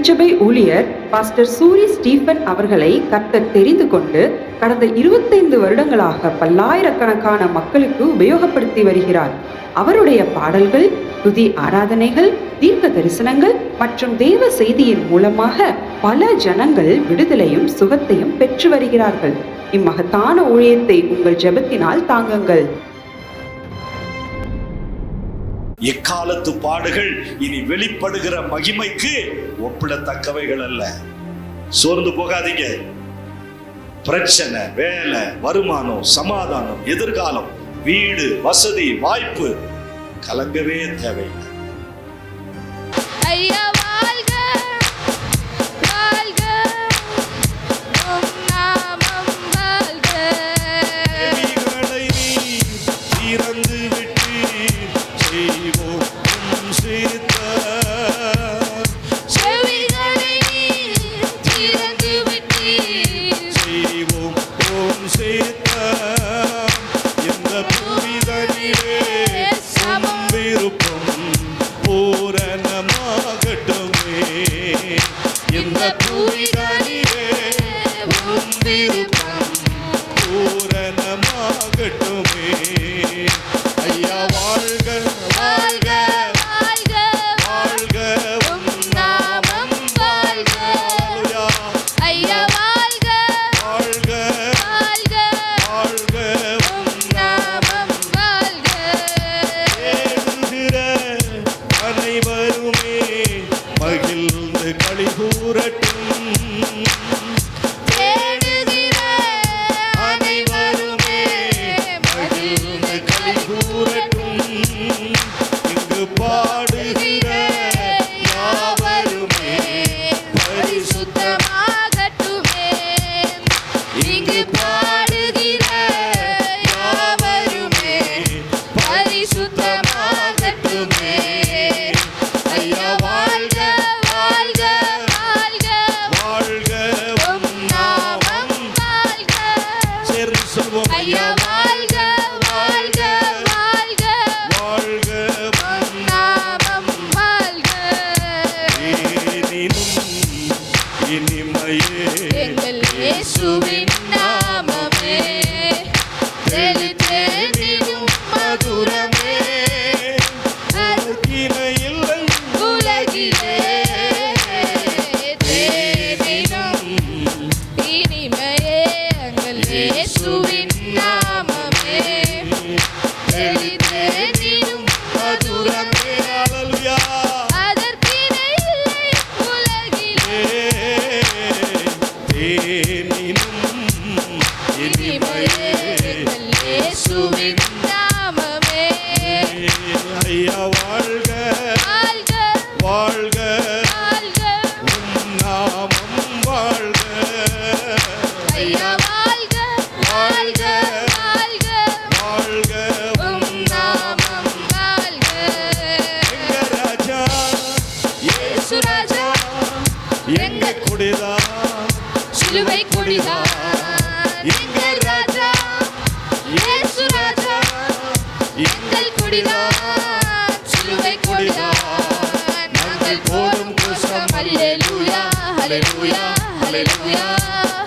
திருச்சபை ஊழியர் pastor Suri Stephen அவர்களை கர்த்தர் தெரிந்து கொண்டு கடந்த 25 வருடங்களாக பல்லாயிரக்கணக்கான மக்களுக்கு உபயோகப்படுத்தி வருகிறார். அவருடைய பாடல்கள், துதி ஆராதனைகள், தீர்க்க தரிசனங்கள் மற்றும் தேவ செய்தியின் மூலமாக பல ஜனங்கள் விடுதலையும் சுகத்தையும் பெற்று வருகிறார்கள். இம்மகத்தான ஊழியத்தை உங்கள் ஜெபத்தினால் தாங்குங்கள். எக்காலத்து பாடுகள் இனி வெளிப்படுகிற மகிமைக்கு ஒப்பிடத்தக்கவைகள் அல்ல. சோர்ந்து போகாதீங்க. பிரச்சனை, வேலை, வருமானம், சமாதானம், எதிர்காலம், வீடு, வசதி, வாய்ப்பு, கலங்கவே தேவையில்லை.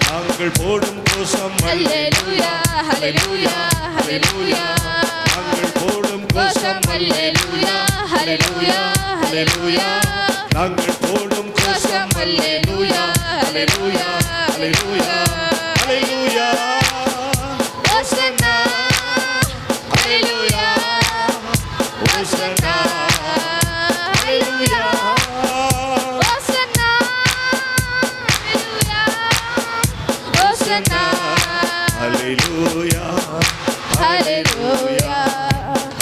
நாங்கள் போடும் கோஷம் அல்லேலூயா, அல்லேலூயா, அல்லேலூயா. நாங்கள் போடும் கோஷம் அல்லேலூயா, அல்லேலூயா, அல்லேலூயா. நாங்கள் போடும் கோஷம் அல்லேலூயா, அல்லேலூயா, அல்லேலூயா, அல்லேலூயா. ஓசன்னா, அல்லேலூயா, ஓசன்னா, அல்லேலூயா. Hallelujah, hallelujah,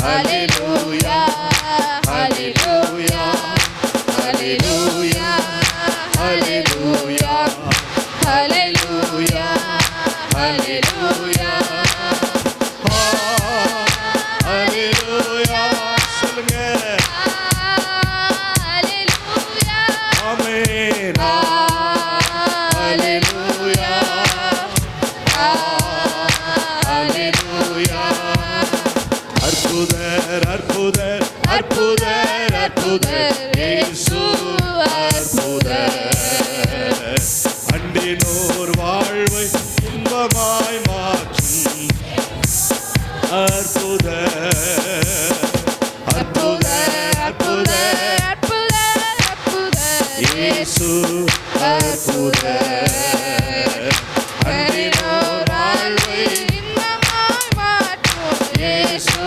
hallelujah, hallelujah, hallelujah, hallelujah. இயேசு அற்புதர். அன்பினோர் வாழ்வை இன்பமாய் மாற்றும் இயேசு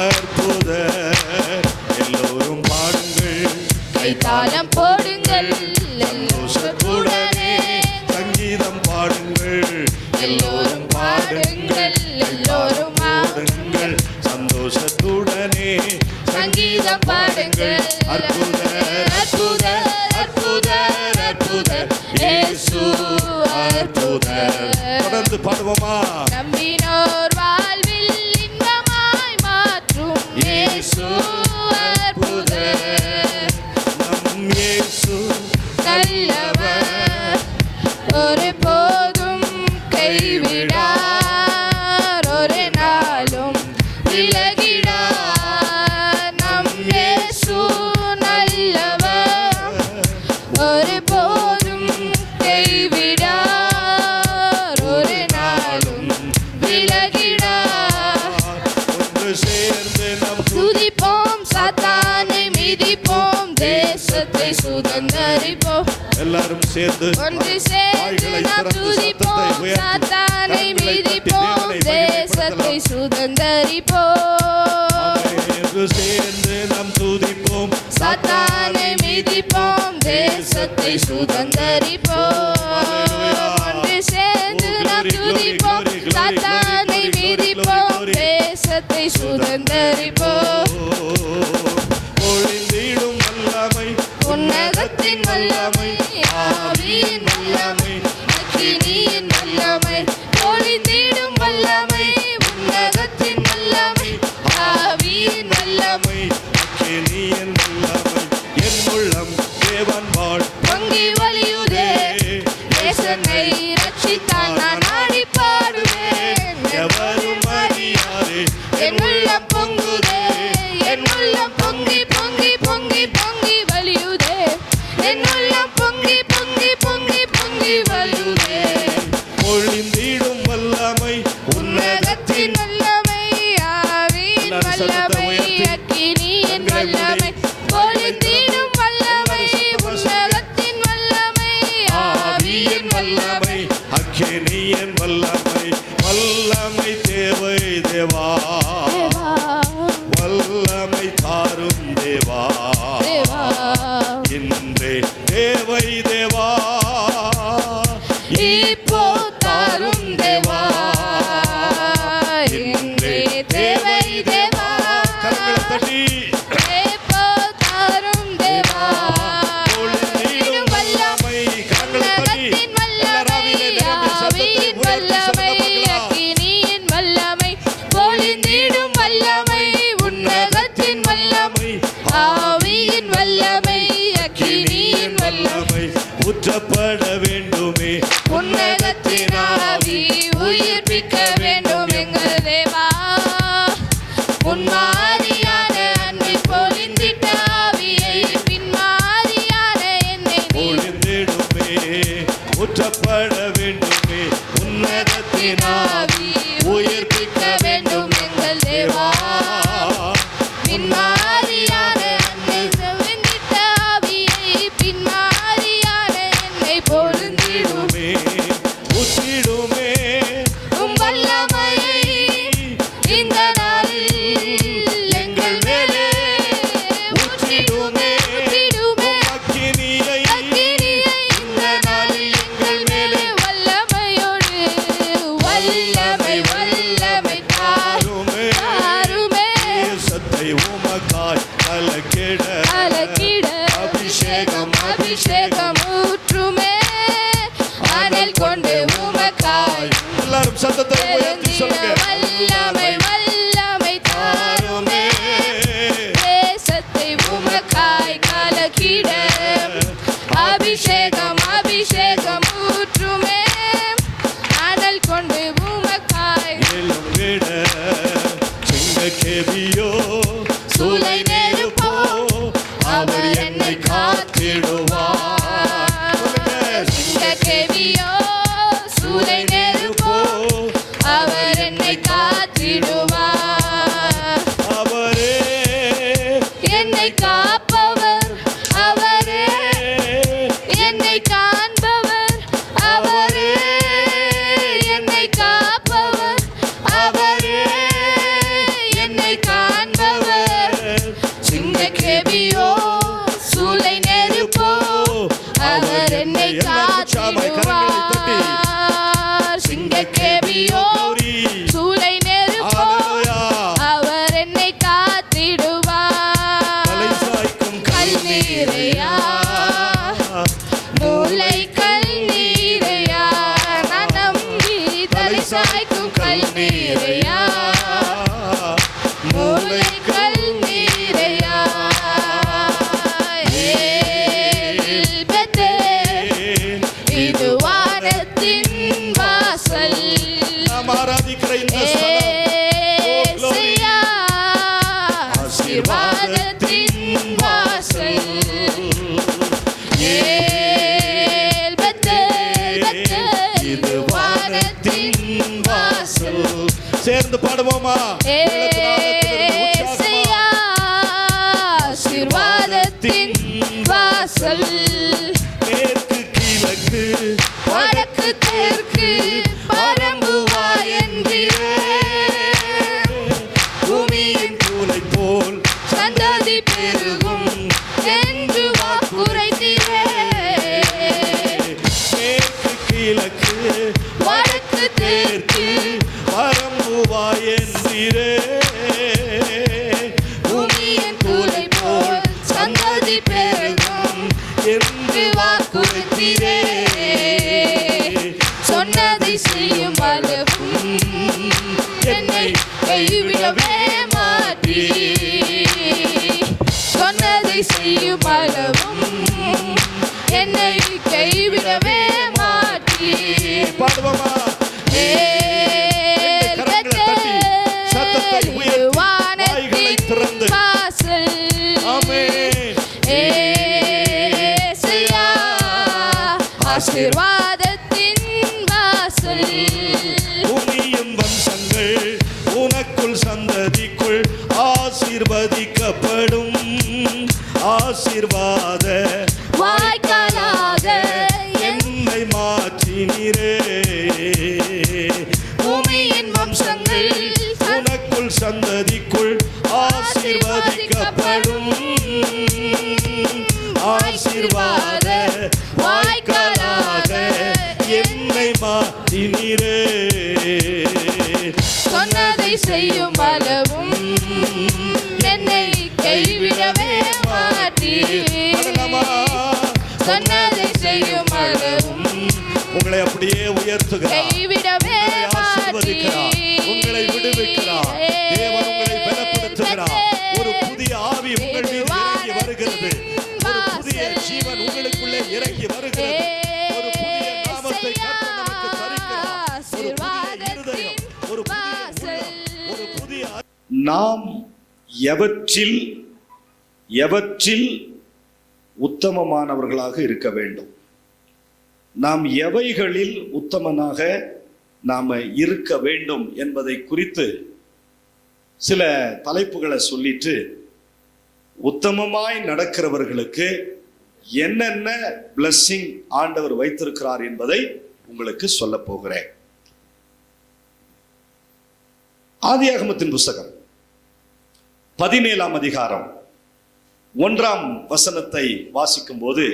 அற்புதர். எல்லோரும் பாடுங்கள், கைத்தாளம் போடுங்கள் சந்தோஷத்துடனே சங்கீதம் பாடுங்கள். எல்லோரும் பாடுங்கள், எல்லோரும் பாடுங்கள், சந்தோஷத்துடனே சங்கீதம் பாடுங்கள். அற்புதர் அற்புதர் அற்புதர் அற்புதர் இயேசு அற்புதர். தொடர்ந்து பாடுவோமா? நம்பினோர் வாழ்வில் இன்பமாய் மாற்றும் இயேசு அற்புதர். நம் இயேசு நல்லவர், ஒரு போதும் கைவிடார், ஒரு நாளும் விலகிடார். நம் இயேசு நல்லவர், ஒரு போதும் கைவிடார், ஒரு நாளும் விலகிடார். ஒன்று சேர்ந்து நம் துதிப்போம், சாத்தானை மிதிப்போம், தேசத்தை சுதந்தரிப்போம். எல்லாரும் சேர்ந்து ஒன்று சேர்ந்து நாம் துதிப்போம், சாத்தானை மிதிப்போம், தேசத்தை சுதந்தரிப்போம். ஒன்று சேர்ந்து நாம் துதிப்போம், சாத்தானை மிதிப்போம், தேசத்தை சுதந்தரிப்போம். ஒன்று சேர்ந்து நாம் துதிப்போம், சாத்தானை மிதிப்போம், தேசத்தை சுதந்தரிப்போம். பொழிந்திடும் வல்லமை, உன்னதத்தின் வல்லமை, ஆவியின் வல்லமை, அக்கினியின் வல்லமை, பொழிந்திடும் வல்லமை, உன்னதத்தின் வல்லமை, ஆவியின் வல்லமை, அக்கினியின் வல்லமை. என் உள்ளம் தேவன் வாழ் பொங்கி வழியுதே, தேசனை ரட்சித்தான் நான் ஆடி பாடுவேன். எவரும் அறியாரே என் உள்ளம் பொங்குதே, என் உள்ளம் பொங்கி பொங்கி பொங்கி பொங்கி வழியுதே, என் உள்ளம் பொங்கி பொங்கி பொங்கி பொங்கி வழியுதே. பொழிந்திடும் வல்லமை, உன்னதத்தின் வல்லமை, ஆவியின் வல்லமை, அக்கினியின் வல்லமை, பொழிந்திடும் வல்லமை, உன்னதத்தின் வல்லமை, ஆவியின் வல்லமை, அக்கினியின் வல்லமை. வல்லமை தேவை தேவா, வல்லமை தாரும் தேவா, இன்றே தேவை தேவா, இப்போ தாரும் தேவா, இன்றே தேவை தேவா, கரங்களை தட்டி இப்போ தாரும் தேவா. பொழிந்திடும் வல்லமை, கரங்களை தட்டி உன்னதத்தின் வல்லமை, ஆவியின் வல்லமை, அக்கினியின் வல்லமை, பொழிந்திடும் வல்லமை, உன்னதத்தின் வல்லமை, ஆவியின் வல்லமை, அக்கினியின் வல்லமை. ஊற்றப்பட வேண்டுமே உன்னதத்தின் ஆவி உயிர்ப்பிக்க வேண்டும் எங்கள் தேவா. உன்மாதிரியான அன்பில் பொழிந்திட்ட ஆவியை பின்மாதிரியான என்னை நீ பொழிந்திடுமே. ஊற்றப்பட வேண்டுமே உன்னதத்தின் ஆவி உயிர்ப்பிக்க வேண்டும் எங்கள் தேவா. பின்மாதிரியான அன்பில் பொழிந்திட்ட ஆவியை பின்மாதிரியான என்னை பொழிந்திடுமே. ஊற்றிடுமே உம் வல்லமையை இந்த நாளில் எங்கள் மேலே ஊற்றிடுமே, ஊற்றிடுமே. அக்கினியை அக்கினியை இந்த நாளில் எங்கள் மேலே வல்லமையோடு வல்லமை வல்லமை தாருமே. தாருமே. தேசத்தை உமக்காய் கலக்கிட அலக்கிட அபிஷேகம் அபிஷேகம் ஊற்றுமே, அனல் கொண்டு உமக்காய் எல்லாரும் சத்தத்தை உயர்த்தி சொல்லுங்க. வல்லமை வல்லமை தாருமே, தேசத்தை உமக்காய் கலக்கிட அபிஷேகம் அபிஷேகம் ஊற்றுமே, அனல் கொண்டு உமக்காய் மேலும் விட சிங்கக்கேபியோ சூளை நெருப்போ அவர் என்னை காத்திடுவார். சிங்கக்கேபியோ சூளை நெருப்போ அவர் என்னை காத்திடுவார். அவரே என்னை காப்பவர் அவரே, அக்கினியோ சூளை நெருப்போ அவர் என்னை காத்திடுவார். தலை சாய்க்கும் கல்நீரையா மூளை கல்நீரையா நான் நம்பி தலை சாய்க்கும் கல்நீரையா மூளை கல்நீரையா. ஏல் பெத்தேல் இது வானத்தின் வாசல். நாம் ஆராதிக்கிற இந்த ஸ்தலம் ஏசையா ஆசீர்வாதத்தின் வாசல். ஏல் பெத்தேல் இது வானத்தின் வாசல். சேர்ந்து பாடுவோமா? ஏசையா ஆசீர்வாதத்தின் வாசல். மேற்கு கிழக்கு வடக்கு தெற்கு பரம்புவாய் என்கிறேன். பூமியின் கூலை போல் சந்ததி பெருகும் என்று வாக்குரைத்தீரே. மேற்கு கிழக்கு வடக்கு தெற்கு வரம்புவாய் என்றீரே. பூமியின் கூலை போல் சந்ததி பெருகும் என்று வாக்குரைத்தீரே. சொன்னதை செய்யும் அளவும் என்னை கைவிடவே மாட்டீர். சொன்னதை செய்யும் அளவும் என்னை கைவிடவே மாட்டீர். பாடுவோமா? ஏல் பெத்தேல் இது வானத்தின் வாசல். ஆமென். ஏசையா ஆசீர்வாதத்தின் வாசல். பூமியும் வம்சங்கள் உனக்குள் சந்ததிக்குள் ஆசீர்வதிக்கப்படும். ஆசீர்வாத வாய்க்காலாக என்னை மாற்றினீரே. பூமியின் வம்சங்கள் உனக்குள் சந்ததிக்குள் ஆசீர்வதிக்கப்படும். ஆசீர்வாத வாய்க்காலாக என்னை மாற்றினீரே. சொன்னதை செய்யும் அளவும் என்னை கைவிடவே மாட்டீர். பாடலாமா? சொன்னதை செய்யும் அளவும் உங்களை அப்படியே உயர்த்துகிறார், கைவிடவே உங்களை ஆசீர்வதிக்கிறார், உங்களை விடுவிக்கிறார். தேவன் உங்களை பலப்படுத்துகிறார். ஒரு புதிய ஆவி உங்கள் மீது இறங்கி வருகிறது. ஒரு புதிய ஜீவன் உங்களுக்குள்ளே இறங்கி வருகிறது. ஒரு புதிய நாமத்தை கர்த்தர் நமக்கு தருகிறார். ஒரு புதிய இருதயம், ஒரு புதிய உள்ளம், ஒரு புதிய நாம் எவற்றில் உத்தமமானவர்களாக இருக்க வேண்டும். நாம் எவைகளில் உத்தமனாக நாம் இருக்க வேண்டும் என்பதை குறித்து சில தலைப்புகளை சொல்லிட்டு உத்தமமாய் நடக்கிறவர்களுக்கு என்னென்ன பிளஸ்ஸிங் ஆண்டவர் வைத்திருக்கிறார் என்பதை உங்களுக்கு சொல்ல போகிறேன். ஆதியாகமத்தின் புஸ்தகம் 17ஆம் அதிகாரம் 1ஆம் வசனத்தை வாசிக்கும் போது,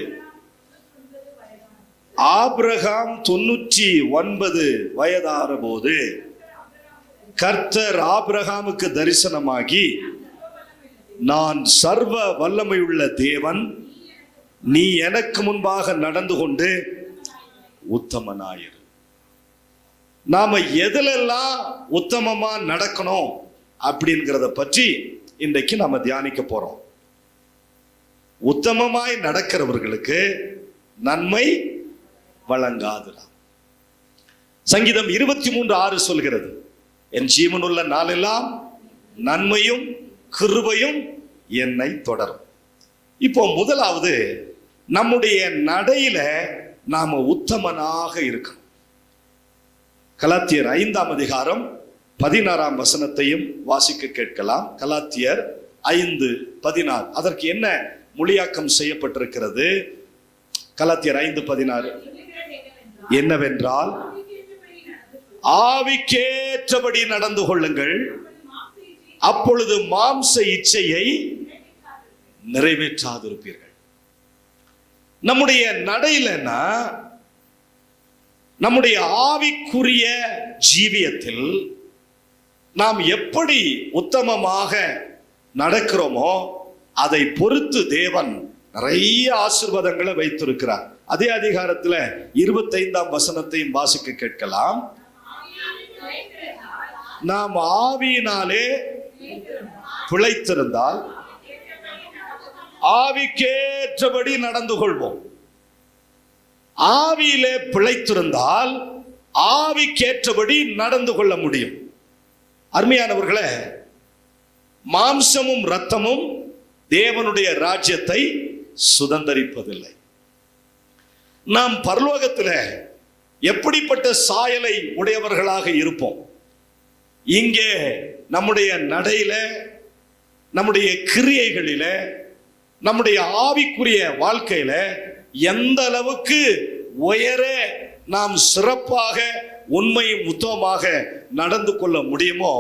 ஆபிரகாம் 99 வயதான போது கர்த்தர் ஆபிரகாமுக்கு தரிசனமாகி, நான் சர்வ வல்லமையுள்ள தேவன், நீ எனக்கு முன்பாக நடந்து கொண்டு உத்தமனாயிரு. நாம எதிலெல்லாம் உத்தமமா நடக்கணும் அப்படிங்கிறத பற்றி இன்றைக்கு நாம தியானிக்க போறோம். உத்தமமாய் நடக்கிறவர்களுக்கு நன்மை வழங்காதுடா. சங்கீதம் 23:6 சொல்கிறது, என் ஜீவனுள்ள நாளெல்லாம் நன்மையும் கிருபையும் என்னை தொடரும். இப்போ முதலாவது நம்முடைய நடையில நாம உத்தமனாக இருக்கணும். கலாத்தியர் 5ஆம் அதிகாரம் 16ஆம் வசனத்தையும் வாசிக்க கேட்கலாம். கலாத்தியர் 5:16 அதற்கு என்ன மொழியாக்கம் செய்யப்பட்டிருக்கிறது? கலாத்தியர் 5:16 என்னவென்றால், ஆவிக்கேற்றபடி நடந்து கொள்ளுங்கள், அப்பொழுது மாம்ச இச்சையை நிறைவேற்றாதிருப்பீர்கள். நம்முடைய நடையிலன்னா நம்முடைய ஆவிக்குரிய ஜீவியத்தில் நாம் எப்படி உத்தமமாக நடக்கிறோமோ அதை பொறுத்து தேவன் நிறைய ஆசீர்வாதங்களை வைத்திருக்கிறார். அதே அதிகாரத்துல 25ஆம் வசனத்தையும் வாசிக்க கேட்கலாம். நாம் ஆவியினாலே பிழைத்திருந்தால் ஆவிக்கேற்றபடி நடந்து கொள்வோம். ஆவியிலே பிழைத்திருந்தால் ஆவிக்கேற்றபடி நடந்து கொள்ள முடியும். அருமையானவர்களே, மாம்சமும் இரத்தமும் தேவனுடைய ராஜ்யத்தை சுதந்தரிப்பதில்லை. நாம் பரலோகத்தில் எப்படிப்பட்ட சாயலை உடையவர்களாக இருப்போம்? இங்கே நம்முடைய நடையில, நம்முடைய கிரியைகளில, நம்முடைய ஆவிக்குரிய வாழ்க்கையில எந்த அளவுக்கு உயர நாம் சிறப்பாக உண்மையும் உத்தமமாக நடந்து கொள்ள முடியுமோ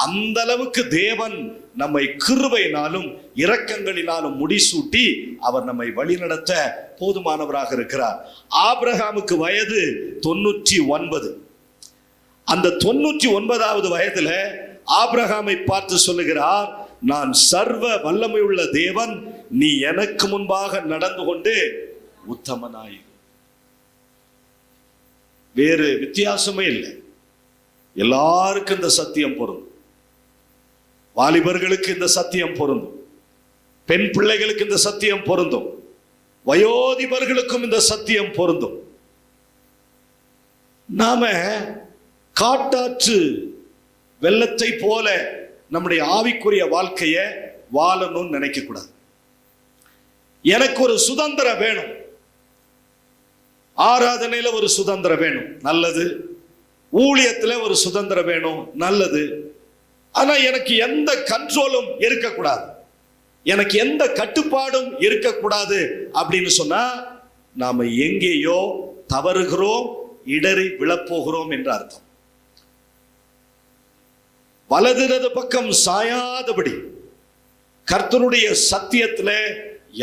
அந்த அளவுக்கு தேவன் நம்மை கிருபையினாலும் இரக்கங்களினாலும் முடிசூட்டி அவர் நம்மை வழிநடத்த போதுமானவராக இருக்கிறார். ஆபிரகாமுக்கு வயது 99. அந்த 99வது வயதுல ஆபிரகாமை பார்த்து சொல்லுகிறார், நான் சர்வ வல்லமையுள்ள தேவன், நீ எனக்கு முன்பாக நடந்து கொண்டு உத்தமனாயிரு. வேறு வித்தியாசமே இல்லை. எல்லாருக்கும் இந்த சத்தியம் பொருந்தும். வாலிபர்களுக்கு இந்த சத்தியம் பொருந்தும், பெண் பிள்ளைகளுக்கு இந்த சத்தியம் பொருந்தும், வயோதிபர்களுக்கும் இந்த சத்தியம் பொருந்தும். நாம காட்டாற்று வெள்ளத்தை போல நம்முடைய ஆவிக்குரிய வாழ்க்கையை வாழணும்னு நினைக்க கூடாது. எனக்கு ஒரு சுதந்திரம் வேணும், ஆராதனையில ஒரு சுதந்திரம் வேணும், நல்லது. ஊழியத்துல ஒரு சுதந்திரம் வேணும், நல்லது. ஆனா எனக்கு எந்த கண்ட்ரோலும் இருக்கக்கூடாது, எனக்கு எந்த கட்டுப்பாடும் இருக்கக்கூடாது அப்படின்னு சொன்னா நாம எங்கேயோ தவறுகிறோம், இடறி விழப்போகிறோம் என்ற அர்த்தம். வலதுரது பக்கம் சாயாதபடி கர்த்தருடைய சத்தியத்துல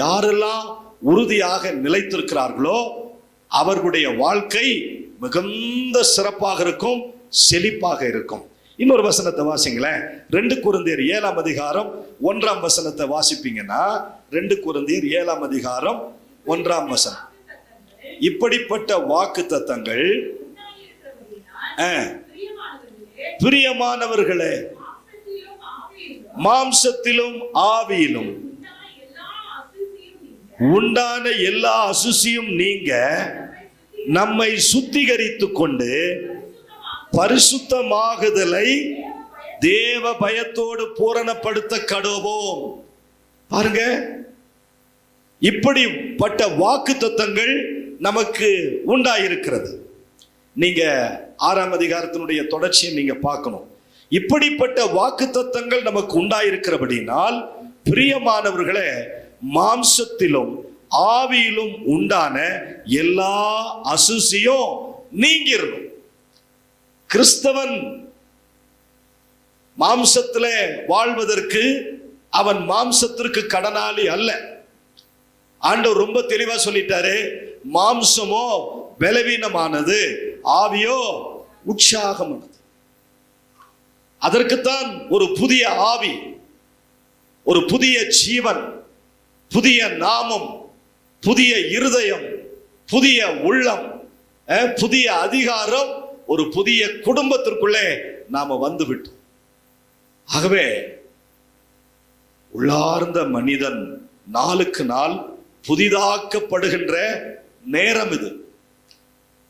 யாரெல்லாம் உறுதியாக நிலைத்திருக்கிறார்களோ அவர்களுடைய வாழ்க்கை மிகுந்த சிறப்பாக இருக்கும், செழிப்பாக இருக்கும். இன்னொரு வசனத்தை வாசிங்களேன். 2 கொரிந்தியர் 7ஆம் அதிகாரம் 1ஆம் வசனத்தை வாசிப்பீங்கன்னா 2 கொரிந்தியர் 7ஆம் அதிகாரம் 1ஆம் வசனம். இப்படிப்பட்ட வாக்கு தத்தங்கள் பிரியமானவர்களே, மாம்சத்திலும் ஆவியிலும் உண்டான எல்லா அசுசியும் நீங்க நம்மை சுத்திகரித்துக் கொண்டு பரிசுத்தமாகுதலை தேவ பயத்தோடு பூரணப்படுத்த கடவோம். பாருங்க, இப்படிப்பட்ட வாக்கு தத்தங்கள் நமக்கு உண்டாயிருக்கிறது. நீங்க 6ஆம் அதிகாரத்தினுடைய தொடர்ச்சியை நீங்க பார்க்கணும். இப்படிப்பட்ட வாக்கு தத்தங்கள் நமக்கு உண்டாயிருக்கிறபடினால் பிரியமானவர்களே, மாம்சத்திலும் ஆவியிலும் உண்டான எல்லா அசுசியும் நீங்கிரும். கிறிஸ்தவன் மாம்சத்திலே வாழ்வதற்கு அவன் மாம்சத்திற்கு கடனாளி அல்ல. ஆண்டவர் ரொம்ப தெளிவா சொல்லிட்டாரு, மாம்சமோ பலவீனமானது, ஆவியோ உற்சாகமானது. அதற்குத்தான் ஒரு புதிய ஆவி, ஒரு புதிய ஜீவன், புதிய நாமம், புதிய இருதயம், புதிய உள்ளம், புதிய அதிகாரம், ஒரு புதிய குடும்பத்திற்குள்ளே நாம வந்துவிட்டோம். ஆகவே உள்ளார்ந்த மனிதன் நாளுக்கு நாள் புதிதாக்கப்படுகின்ற நேரம் இது.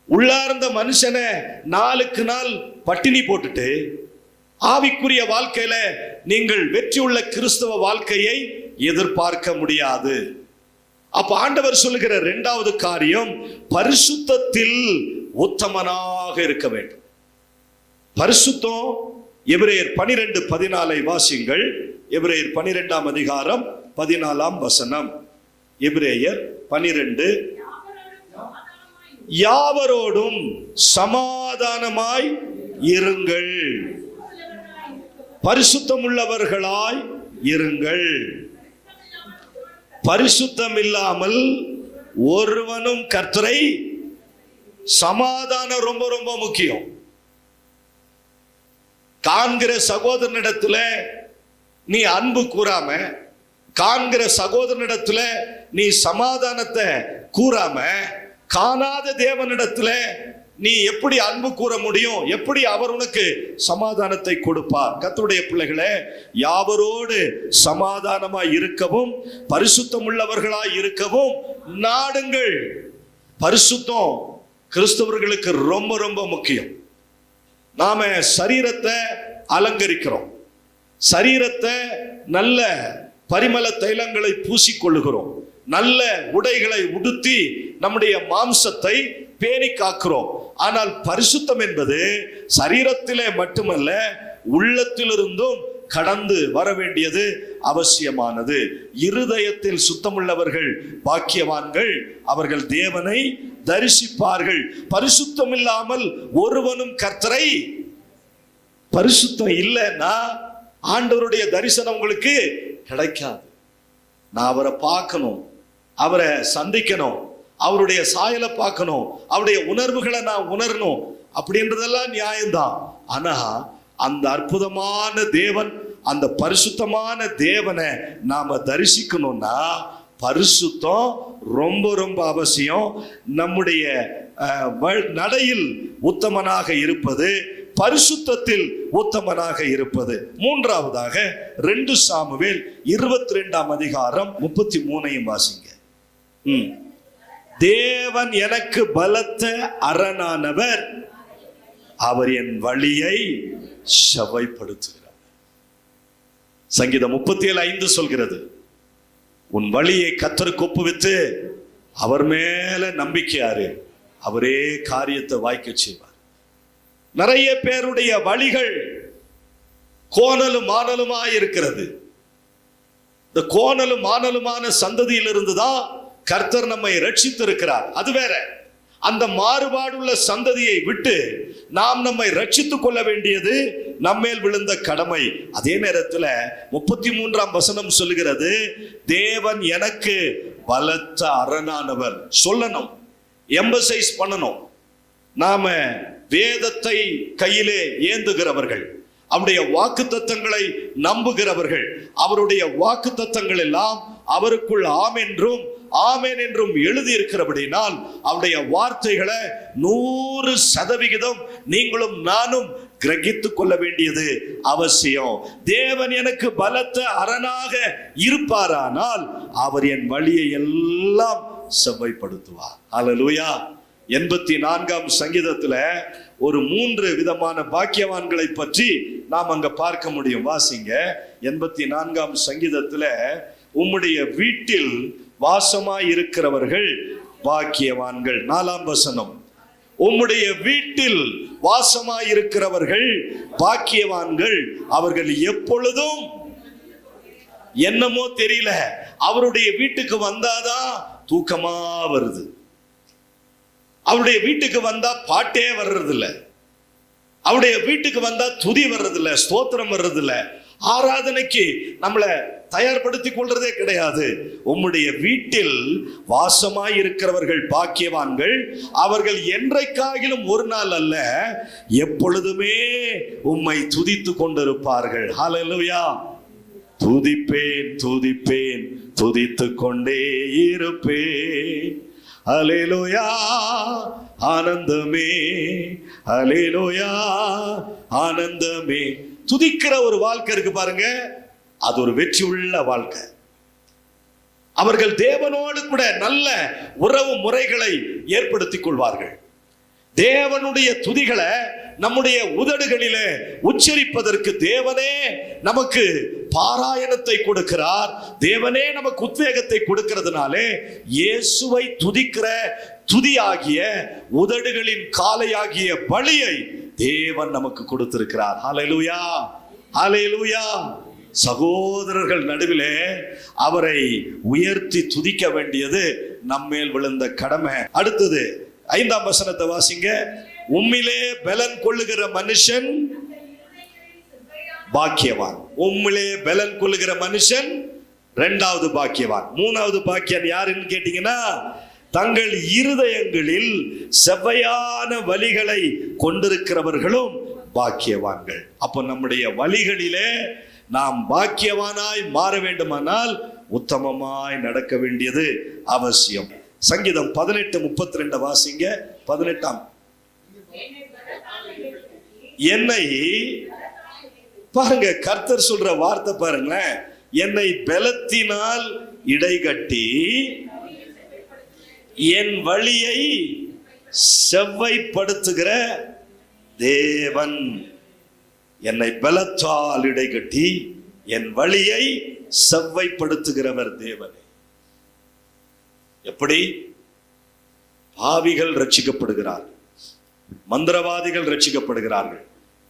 உள்ளார்ந்த மனுஷனை நாளுக்கு நாள் பட்டினி போட்டுட்டு ஆவிக்குரிய வாழ்க்கையில நீங்கள் வெற்றி உள்ள கிறிஸ்தவ வாழ்க்கையை எதிர்பார்க்க முடியாது. அப்ப ஆண்டவர் சொல்லுகிற 2வது காரியம், பரிசுத்தத்தில் உத்தமனாக இருக்க வேண்டும். பரிசுத்தம் எபிரேயர் 12:14 வாசிங்கள். எபிரேயர் 12ஆம் அதிகாரம் 14ஆம் வசனம். எபிரேயர் 12, யாவரோடும் சமாதானமாய் இருங்கள், பரிசுத்தம் உள்ளவர்களாய் இருங்கள். பரிசுத்தம் இல்லாமல் ஒருவனும் கர்த்தரை சமாதானம் ரொம்ப ரொம்ப முக்கியம். காண்கிற சகோதரனிடத்துல நீ அன்பு கூறாம, காண்கிற சகோதரனிடத்துல நீ சமாதானத்தை கூறாம, காணாத தேவனிடத்துல நீ எப்படி அன்பு கூற முடியும்? எப்படி அவர் உனக்கு சமாதானத்தை கொடுப்பார்? கர்த்தருடைய பிள்ளைகளே, யாவரோடு சமாதானமாய் இருக்கவும் பரிசுத்தம் உள்ளவர்களாய் இருக்கவும் நாடுங்கள். பரிசுத்தம் கிறிஸ்தவர்களுக்கு ரொம்ப ரொம்ப முக்கியம். நாம சரீரத்தை அலங்கரிக்கிறோம், சரீரத்தை நல்ல பரிமள தைலங்களை பூசிக்கொள்ளுகிறோம், நல்ல உடைகளை உடுத்தி நம்முடைய மாம்சத்தை பேணி காக்கிறோம். ஆனால் பரிசுத்தம் என்பது சரீரத்திலே மட்டுமல்ல, உள்ளத்திலிருந்தும் கடந்து வர வேண்டியது அவசியமானது. இருதயத்தில் சுத்தமுள்ளவர்கள் பாக்கியவான்கள், அவர்கள் தேவனை தரிசிப்பார்கள். பரிசுத்தம் இல்லாமல் ஒருவனும் கர்த்தரை, பரிசுத்தம் இல்லைன்னா ஆண்டவருடைய தரிசனம் உங்களுக்கு கிடைக்காது. நான் அவரை பார்க்கணும், அவரை சந்திக்கணும், அவருடைய சாயலை பார்க்கணும், அவருடைய உணர்வுகளை நான் உணரணும் அப்படின்றதெல்லாம் நியாயம்தான். ஆனா அந்த அற்புதமான தேவன், அந்த பரிசுத்தமான தேவனை நாம தரிசிக்கணும்னா பரிசுத்தம் ரொம்ப ரொம்ப அவசியம். நம்முடைய நடையில் உத்தமனாக இருப்பது, பரிசுத்தத்தில் உத்தமனாக இருப்பது. மூன்றாவதாக 2 சாமுவேல் 22ஆம் அதிகாரம் 33 வாசிங்க. தேவன் எனக்கு பலத்த அரணானவர், அவர் என் வழியை செவ்வைப்படுத்துகிறார். சங்கீதம் 37:5 சொல்கிறது, உன் வழியை கர்த்தருக்கு ஒப்புவித்து அவர் மேல நம்பிக்கையாரு, அவரே காரியத்தை வாய்க்க செய்வார். நிறைய பேருடைய வழிகள் கோணலும் மானலுமாய் இருக்கிறது. இந்த கோணலும் மானலுமான சந்ததியிலிருந்து தான் கர்த்தர் நம்மை ரட்சித்திருக்கிறார். அது வேற. அந்த மாறுபாடுள்ள சந்ததியை விட்டு நாம் நம்மை ரட்சித்துக் கொள்ள வேண்டியது நம்மேல் விழுந்த கடமை. அதே நேரத்தில் 33ஆம் வசனம் சொல்லுகிறது, தேவன் எனக்கு பலத்த அரணானவர். சொல்லணும், எம்பசைஸ் பண்ணணும். நாம வேதத்தை கையிலே ஏந்துகிறவர்கள், அவருடைய வாக்குத்தத்தங்களை நம்புகிறவர்கள், அவருடைய வாக்குத்தத்தங்கள் எல்லாம் அவருக்குள் ஆம் என்றும் ஆமென் என்றும் எழுதி இருக்கிறபடினால் அவருடைய வார்த்தைகளை 100% நீங்களும் நானும் கிரகித்துக் கொள்ள வேண்டியது அவசியம். தேவன் எனக்கு பலத்த அரணாக இருப்பாரானால் அவர் என் வழியை எல்லாம் செவ்வைப்படுத்துவார். அல்லேலூயா. 84ஆம் சங்கீதத்துல ஒரு 3 விதமான பாக்கியவான்களை பற்றி நாம் அங்க பார்க்க முடியும். வாசிங்க. 84ஆம் சங்கீதத்துல, உம்முடைய வீட்டில் வாசமாய் இருக்கிறவர்கள் பாக்கியவான்கள். 4ஆம் வசனம், உம்முடைய வீட்டில் வாசமாய் இருக்கிறவர்கள் பாக்கியவான்கள், அவர்கள் எப்பொழுதும், என்னமோ தெரியல, அவருடைய வீட்டுக்கு வந்தாதான் தூக்கமா வருது, அவருடைய வீட்டுக்கு வந்தா பாட்டே வர்றதில்ல, அவருடைய வீட்டுக்கு வந்தா துதி வர்றதில்ல, ஸ்தோத்திரம் வர்றதில்ல, ஆராதனைக்கு நம்மளை தயார்படுத்திக் கொள்றதே கிடையாது. உம்முடைய வீட்டில் வாசமாய் இருக்கிறவர்கள் பாக்கியவான்கள், அவர்கள் என்றைக்காகிலும் ஒரு நாள் அல்ல எப்பொழுதுமே உம்மை துதித்து கொண்டிருப்பார்கள். ஹல்லேலூயா. துதிப்பேன் துதிப்பேன் துதித்து கொண்டே இருப்பேன். ஹல்லேலூயா. ஆனந்தமே, ஹல்லேலூயா ஆனந்தமே. துதிக்கிற ஒரு வாழ்க்கை இருக்கு பாருங்க, அது ஒரு வெற்றி உள்ள வாழ்க்கை. அவர்கள் தேவனோடு கூட நல்ல உறவு முறைகளை ஏற்படுத்திக் கொள்வார்கள். தேவனுடைய துதிகளை நம்முடைய உதடுகளிலே உச்சரிப்பதற்கு தேவனே நமக்கு பாராயணத்தை கொடுக்கிறார், தேவனே நமக்கு உத்வேகத்தை கொடுக்கிறதுனாலே இயேசுவை துதிக்கிற துதியாகிய உதடுகளின் காலையாகிய பலியை தேவன் நமக்கு கொடுத்திருக்கிறார். ஹல்லேலூயா, ஹல்லேலூயா. சகோதரர்கள் நடுவிலே அவரை உயர்த்தி துதிக்க வேண்டியது நம்மேல் விழுந்த கடமை. அடுத்தது 5ஆம் வசனத்தை வாசிங்க. உம்மிலே பலன் கொள்ளுகிற மனுஷன் பாக்கியவான். உம்மிலே பலன் கொள்ளுகிற மனுஷன் 2வது பாக்கியவான். 3வது பாக்கியன் யாருன்னு கேட்டீங்கன்னா தங்கள் இருதயங்களில் செவ்வையான வழிகளை கொண்டிருக்கிறவர்களும் பாக்கியவான்கள். அப்ப நம்முடைய வழிகளிலே நாம் பாக்கியவானாய் மாற வேண்டுமானால் உத்தமமாய் நடக்க வேண்டியது அவசியம். சங்கீதம் 18:32 வாசிங்க. 18 என்னை பாருங்க, கர்த்தர் சொல்ற வார்த்தை பாருங்களேன். என்னை பலத்தினால் இடைகட்டி என் வழியை செவ்வைப்படுத்துகிற தேவன். என்னை பலத்தால் இடைகட்டி என் வழியை செவ்வைப்படுத்துகிறவர் தேவனே. எப்படி? பாவிகள் ரட்சிக்கப்படுகிறார்கள், மந்திரவாதிகள் ரட்சிக்கப்படுகிறார்கள்,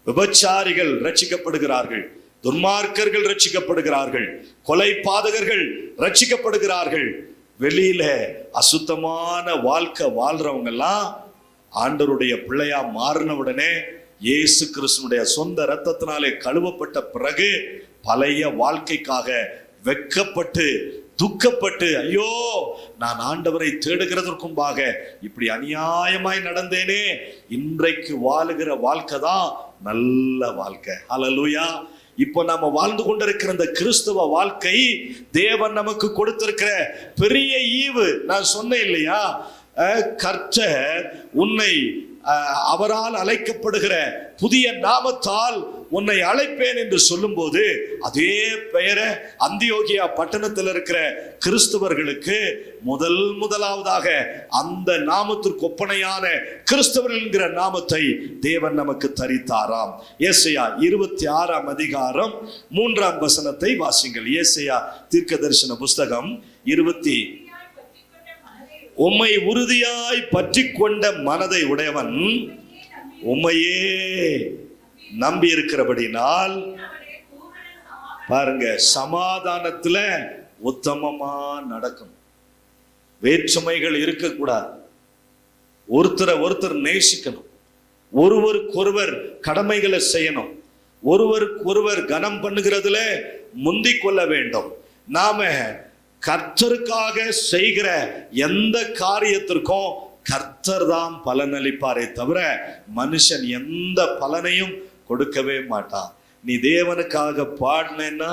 விபச்சாரிகள் ரட்சிக்கப்படுகிறார்கள், துன்மார்க்கர்கள் ரட்சிக்கப்படுகிறார்கள், கொலை பாதகர்கள் ரட்சிக்கப்படுகிறார்கள். வெளியில அசுத்தமான வாழ்க்கை வாழ்றவங்க எல்லாம் ஆண்டவருடைய பிள்ளையா மாறின உடனே, இயேசு கிறிஸ்துனுடைய சொந்த இரத்தத்தினாலே கழுவப்பட்ட பிறகு பழைய வாழ்க்கைக்காக வெட்கப்பட்டு துக்கப்பட்டு, ஐயோ நான் ஆண்டவரை தேடுகிறதற்கும்பாக இப்படி அநியாயமாய் நடந்தேனே, இன்றைக்கு வாழுகிற வாழ்க்கை தான் நல்ல வாழ்க்கை. ஹல்லேலூயா. இப்போ நாம வாழ்ந்து கொண்டிருக்கிற இந்த கிறிஸ்தவ வாழ்க்கை தேவன் நமக்கு கொடுத்திருக்கிற பெரிய ஈவு. நான் சொன்னேன் இல்லையா, கர்த்தர் உன்னை அவரால் அழைக்கப்படுகிற புதிய நாமத்தால் உன்னை அழைப்பேன் என்று சொல்லும் போது, அதே பெயரை அந்தியோகியா பட்டணத்தில் இருக்கிற கிறிஸ்தவர்களுக்கு முதலாவதாக அந்த நாமத்திற்கு ஒப்பனையான கிறிஸ்தவர்கள் என்கிற நாமத்தை தேவன் நமக்கு தரித்தாராம். ஏசாயா 26 அதிகாரம் 3 வசனத்தை வாசிங்கள். ஏசாயா தீர்க்க தரிசன புஸ்தகம் 20. உம்மை உறுதியாய் பற்றி கொண்ட மனதை உடையவன் உம்மையே நம்பி இருக்கிறபடினால், பாருங்க, சமாதானத்துல உத்தமமா நடக்கும். வேற்றுமைகள் இருக்கக்கூடாது. ஒருத்தர் நேசிக்கணும். ஒருவருக்கொருவர் கடமைகளை செய்யணும். ஒருவருக்கொருவர் கனம் பண்ணுகிறதுல முந்திக் கொள்ள வேண்டும். நாம கர்த்தருக்காக செய்கிற எந்த காரியத்திற்கும் கர்த்தர் தான் பலனளிப்பாரே தவிர மனுஷன் எந்த பலனையும் கொடுக்கவே மாட்டான். நீ தேவனுக்காக பாடினேன்னா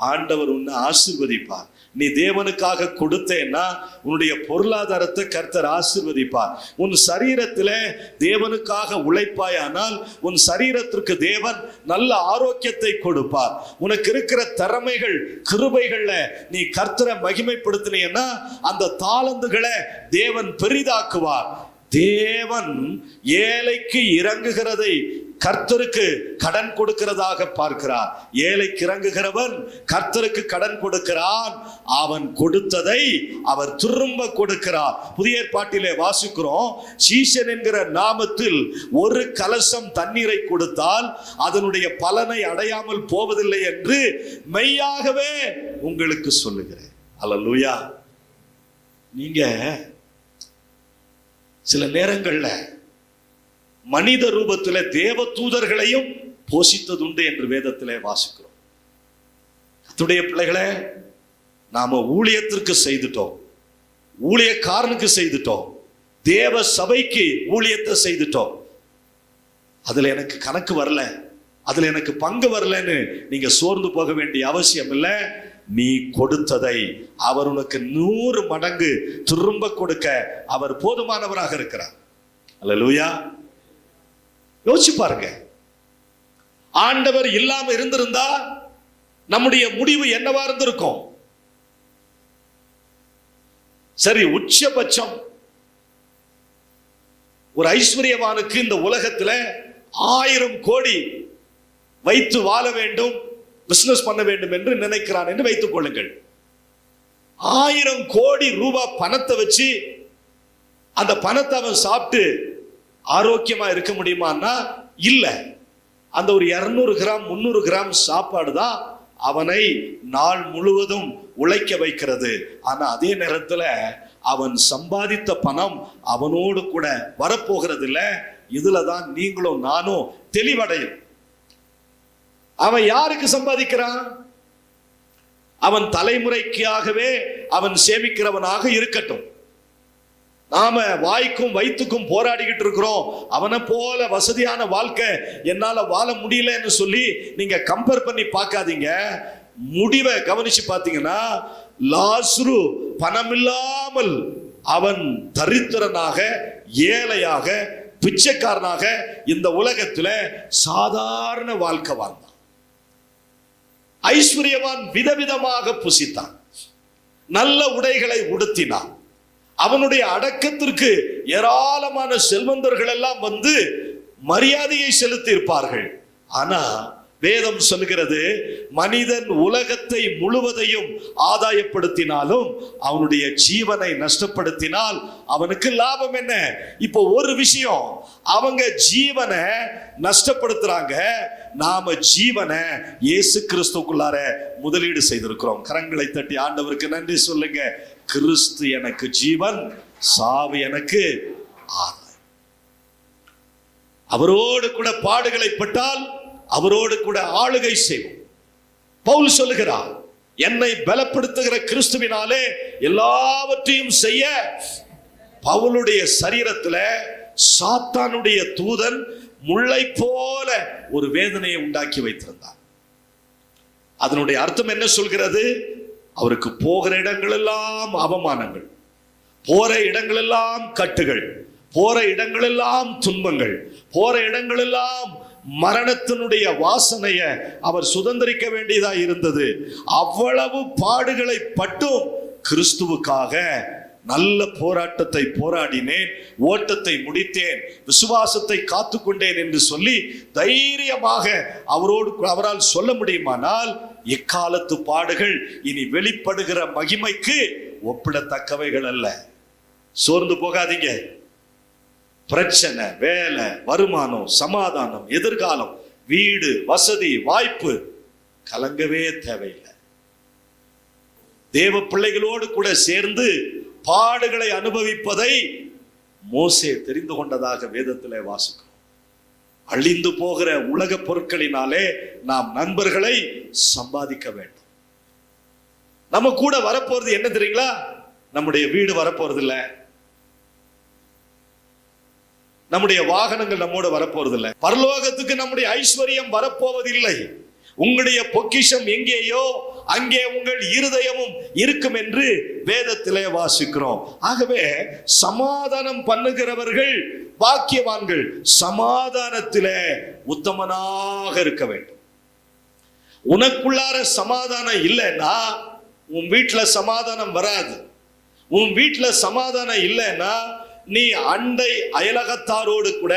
ஆண்டவர் உன்னை ஆசீர்வதிப்பார். நீ தேவனுக்காக கொடுத்தேன்னா உன்னுடைய பொருளாதாரத்தை கர்த்தர் ஆசீர்வதிப்பார். உன் சரீரத்தில் தேவனுக்காக உழைப்பாயானால் உன் சரீரத்திற்கு தேவன் நல்ல ஆரோக்கியத்தை கொடுப்பார். உனக்கு இருக்கிற திறமைகள் கிருபைகள்ல நீ கர்த்தரை மகிமைப்படுத்தினீன்னா அந்த தாளந்துகளை தேவன் பெரிதாக்குவார். தேவன் ஏழைக்கு இறங்குகிறதை கர்த்தருக்கு கடன் கொடுக்கிறதாக பார்க்கிறார். ஏழைக்கு இறங்குகிறவன் கர்த்தருக்கு கடன் கொடுக்கிறான். அவன் கொடுத்ததை அவர் திரும்ப கொடுக்கிறார். புதிய ஏற்பாட்டிலே வாசிக்கிறோம், சீஷன் என்கிற நாமத்தில் ஒரு கலசம் தண்ணீரை கொடுத்தால் அதனுடைய பலனை அடையாமல் போவதில்லை என்று மெய்யாகவே உங்களுக்கு சொல்லுகிறேன். அல்லேலூயா. நீங்க சில நேரங்கள்ல மனித ரூபத்தில் தேவ தூதர்களையும் போஷித்ததுண்டு என்று வேதத்திலே வாசிக்கிறோம். கர்த்தருடைய பிள்ளைகளே, நாம ஊழியத்திற்கு செய்துட்டோம், ஊழியக்காரனுக்கு செய்துட்டோம், தேவ சபைக்கு ஊழியத்தை செய்துட்டோம். அதுல எனக்கு கணக்கு வரல, அதுல எனக்கு பங்கு வரலன்னு நீங்க சோர்ந்து போக வேண்டிய அவசியம் இல்லை. நீ கொடுத்ததை அவர் உனக்கு 100 மடங்கு திரும்ப கொடுக்க அவர் போதுமானவராக இருக்கிறார். அல்லேலூயா. யோசிச்சு பாருங்க, ஆண்டவர் இல்லாம இருந்திருந்தா நம்முடைய முடிவு என்னவா இருந்திருக்கும்? சரி, உச்சபட்சம் ஒரு ஐஸ்வர்யவானுக்கு இந்த உலகத்துல 1000 கோடி வைத்து வாழ வேண்டும், பிசினஸ் பண்ண வேண்டும் என்று நினைக்கிறான் என்று வைத்துக் கொள்ளுங்கள். 1000 கோடி ரூபாய் பணத்தை வச்சு அந்த பணத்தை அவன் சாப்பிட்டு ஆரோக்கியமா இருக்க முடியுமான்னா இல்ல. அந்த ஒரு 200 கிராம் 300 கிராம் சாப்பாடு தான் அவனை நாள் முழுவதும் உழைக்க வைக்கிறது. ஆனா அதே நேரத்துல அவன் சம்பாதித்த பணம் அவனோடு கூட வரப்போகிறது இல்ல. இதுலதான் நீங்களும் நானும் தெளிவடையும். அவன் யாருக்கு சம்பாதிக்கிறான்? அவன் தலைமுறைக்காகவே அவன் சேமிக்கிறவனாக இருக்கட்டும். நாம வாய்க்கும் வயிற்றுக்கும் போராடிக்கிட்டு இருக்கிறோம். அவனை போல வசதியான வாழ்க்கை என்னால வாழ முடியலன்னு சொல்லி நீங்க கம்பேர் பண்ணி பார்க்காதீங்க. முடிவை கவனிச்சு பார்த்தீங்கன்னா, லாசரு பணமில்லாமல் அவன் தரித்திரனாக, ஏழையாக, பிச்சைக்காரனாக இந்த உலகத்துல சாதாரண வாழ்க்கை வாழ்ந்தான். ஐஸ்வர்யவான் விதவிதமாக புசித்தான், நல்ல உடைகளை உடுத்தினான். அவனுடைய அடக்கத்திற்கு ஏராளமான செல்வந்தர்கள் எல்லாம் வந்து மரியாதையை செலுத்தி இருப்பார்கள். ஆனா வேதம் சொல்கிறது, மனிதன் உலகத்தை முழுவதையும் ஆதாயப்படுத்தினாலும் அவனுடைய ஜீவனை நஷ்டப்படுத்தினால் அவனுக்கு லாபம் என்ன? இப்போ ஒரு விஷயம், அவங்க ஜீவனை நஷ்டப்படுத்துறாங்க, நாம ஜீவனை இயேசு கிறிஸ்துக்குள்ளார முதலீடு செய்திருக்கிறோம். கரங்களை தட்டி ஆண்டவருக்கு நன்றி சொல்லுங்க. கிறிஸ்து எனக்கு ஜீவன், சாவு எனக்கு ஆதாயம். அவரோடு கூட பாடுகளை பட்டால் அவரோடு கூட ஆளுகை செய்வோம். பவுல் சொல்லுகிறார், என்னை பலப்படுத்துகிற கிறிஸ்துவினாலே எல்லாவற்றையும் செய்ய. பவுலுடைய சரீரத்துல சாத்தானுடைய தூதன் முள்ளை போல ஒரு வேதனையை உண்டாக்கி வைத்திருந்தார். அதனுடைய அர்த்தம் என்ன சொல்கிறது? அவருக்கு போகிற இடங்கள் எல்லாம் அவமானங்கள், போற இடங்கள் எல்லாம் கட்டுகள், போற இடங்கள் எல்லாம் துன்பங்கள், போற இடங்கள் எல்லாம் மரணத்தினுடைய வாசனைய அவர் சுதந்திரிக்க வேண்டியதா இருந்தது. அவ்வளவு பாடுகளை பட்டும் கிறிஸ்துவுக்காக நல்ல போராட்டத்தை போராடினேன், ஓட்டத்தை முடித்தேன், விசுவாசத்தை காத்துக்கொண்டேன் என்று சொல்லி தைரியமாக அவரால் சொல்ல முடியுமானால், இக்காலத்து பாடுகள் இனி வெளிப்படுகிற மகிமைக்கு ஒப்பிடத்தக்கவைகள் அல்ல. சோர்ந்து போகாதீங்க. பிரச்சனை, வேலை, வருமானம், சமாதானம், எதிர்காலம், வீடு, வசதி, வாய்ப்பு, கலங்கவே தேவையில்லை. தேவ பிள்ளைகளோடு கூட சேர்ந்து பாடுகளை அனுபவிப்பதை மோசே தெரிந்து கொண்டதாக வேதத்திலே வாசிக்கிறோம். அழிந்து போகிற உலக பொருட்களினாலே நாம் நண்பர்களை சம்பாதிக்க வேண்டும். நம்ம கூட வரப்போறது என்ன தெரியுங்களா? நம்முடைய வீடு வரப்போறது இல்லை, நம்முடைய வாகனங்கள் நம்மோட வரப்போறதில்லை, பரலோகத்துக்கு நம்முடைய ஐஸ்வர்யம் வரப்போவதில்லை. உங்களுடைய பொக்கிஷம் எங்கேயோ அங்கே உங்கள் இருதயமும் இருக்கும் என்று வேதத்திலே வாசிக்கிறோம். ஆகவே சமாதானம் பண்ணுகிறவர்கள் பாக்கியவான்கள். சமாதானத்திலே உத்தமனாக இருக்க வேண்டும். உனக்குள்ளார சமாதானம் இல்லைன்னா உன் வீட்டுல சமாதானம் வராது. உன் வீட்டுல சமாதானம் இல்லைன்னா நீ அண்டை அயலகத்தாரோடு கூட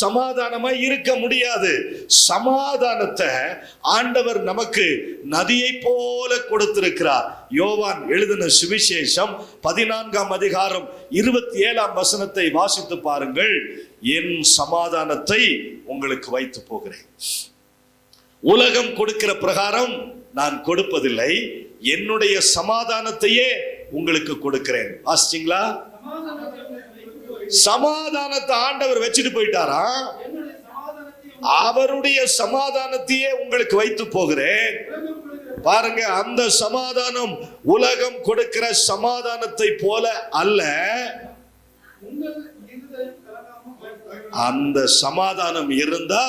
சமாதானமா இருக்க முடியாது. சமாதானத்தை ஆண்டவர் நமக்கு நதியை போல கொடுத்திருக்கிறார். யோவான் எழுதின சுவிசேஷம் 14ஆம் அதிகாரம் 27ஆம் வசனத்தை வாசித்து பாருங்கள். என் சமாதானத்தை உங்களுக்கு வைத்து போகிறேன், உலகம் கொடுக்கிற பிரகாரம் நான் கொடுப்பதில்லை, என்னுடைய சமாதானத்தையே உங்களுக்கு கொடுக்கிறேன். வாசிச்சீங்களா? சமாதானத்தை ஆண்டவர் வச்சுட்டு போயிட்டாரா? அவருடைய சமாதானத்தையே உங்களுக்கு வைத்து போகிறேன். பாருங்க, அந்த சமாதானம் உலகம் கொடுக்கிற சமாதானத்தை போல அல்ல. அந்த சமாதானம் இருந்தா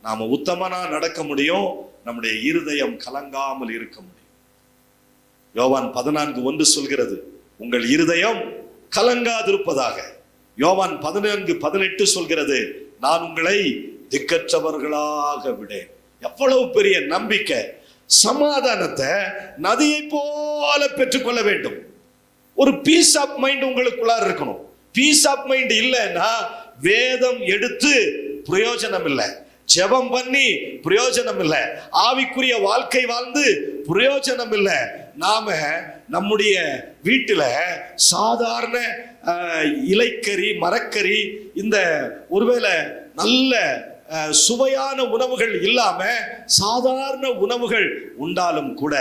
நாம உத்தமனா நடக்க முடியும், நம்முடைய இருதயம் கலங்காமல் இருக்க முடியும். யோவான் 14:1 சொல்கிறது, உங்கள் இருதயம் கலங்காதிருப்பதாக. யோவான் 14:18 சொல்கிறது, நான் உங்களை திக்கற்றவர்களாக விடேன். எவ்வளவு பெரிய நம்பிக்கை! சமாதானத்தை நதியை போல பெற்றுக்கொள்ள வேண்டும். ஒரு பீஸ் ஆஃப் மைண்ட் உங்களுக்குள்ளார இருக்கணும். பீஸ் ஆஃப் மைண்ட் இல்லைன்னா வேதம் எடுத்து பிரயோஜனம் இல்லை, ஜெபம் பண்ணி பிரயோஜனம் இல்லை, ஆவிக்குரிய வாழ்க்கை வாழ்ந்து பிரயோஜனம் இல்லை. நாம நம்முடைய வீட்டுல சாதாரண இலைக்கறி, மரக்கறி, இந்த ஒருவேளை நல்ல சுவையான உணவுகள் இல்லாம சாதாரண உணவுகள் உண்டாலும் கூட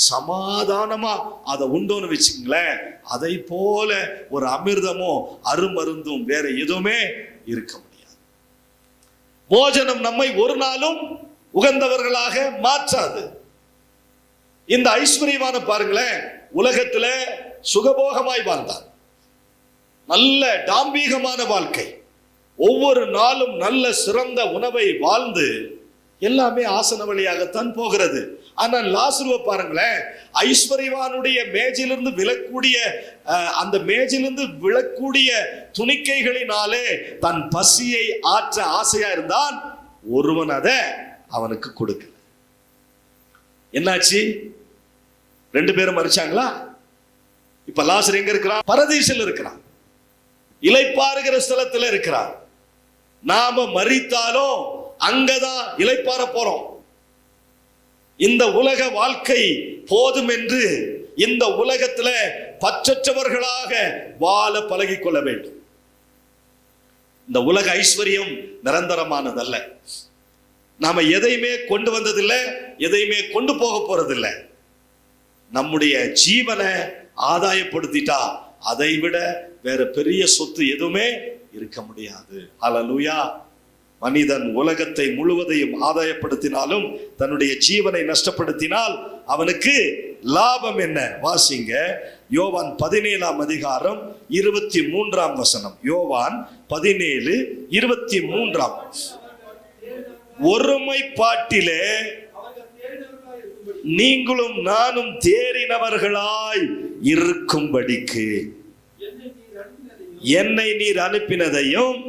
சமாதானமா அதை உண்டோன்னு வச்சுங்களேன், அதை போல ஒரு அமிர்தமோ அருமருந்தும் வேற எதுவுமே இருக்க முடியாது. போஜனம் நம்மை ஒரு நாளும் உகந்தவர்களாக மாற்றாது. இந்த ஐஸ்வர்யமான பாருங்களேன், உலகத்துல சுகபோகமாய் வாழ்ந்தார். நல்ல டாம்பீகமான வாழ்க்கை, ஒவ்வொரு நாளும் நல்ல சிறந்த உணவை வாழ்ந்து எல்லாமே ஆசன வழியாகத்தான் போகிறது. ஆனால் லாசருவை பாருங்களேன், ஐஸ்வர்யவானுடைய மேஜிலிருந்து விழக்கூடிய அந்த மேஜிலிருந்து விழக்கூடிய துணிக்கைகளினாலே தன் பசியை ஆற்ற ஆசையா இருந்தான். ஒருவன் அதை அவனுக்கு கொடுக்கல. என்னாச்சு? 2 பேரும் மரிச்சாங்களா? இப்ப லாசர் எங்க இருக்கிறான்? பரதீசில் இருக்கிறான், இளைப்பாறுகிற ஸ்தலத்தில் இருக்கிறான். நாம மரித்தாலும் அங்கதான் இளைப்பாற போறோம். இந்த உலக வாழ்க்கை போதும் என்று இந்த உலகத்துல பற்றற்றவர்களாக வாழ பழகிக் கொள்ள வேண்டும். இந்த உலக ஐஸ்வர்யம் நிரந்தரமானதல்ல. நாம எதையுமே கொண்டு வந்ததில்லை, எதையுமே கொண்டு போக போறதில்லை. நம்முடைய ஜீவனை ஆதாயப்படுத்திட்டா அதை விட வேற பெரிய சொத்து எதுவுமே இருக்க முடியாது. ஹல்லேலூயா. மனிதன் உலகத்தை முழுவதையும் ஆதாயப்படுத்தினாலும் தன்னுடைய ஜீவனை நஷ்டப்படுத்தினால் அவனுக்கு லாபம் என்ன? வாசிங்க, யோவான் 17ஆம் அதிகாரம் 23ஆம் வசனம். யோவான் 17:23. ஒருமைப்பாட்டிலே நீங்களும் நானும் தேறினவர்களாய் இருக்கும்படிக்கு என்னை நீர் அனுப்பினதையும்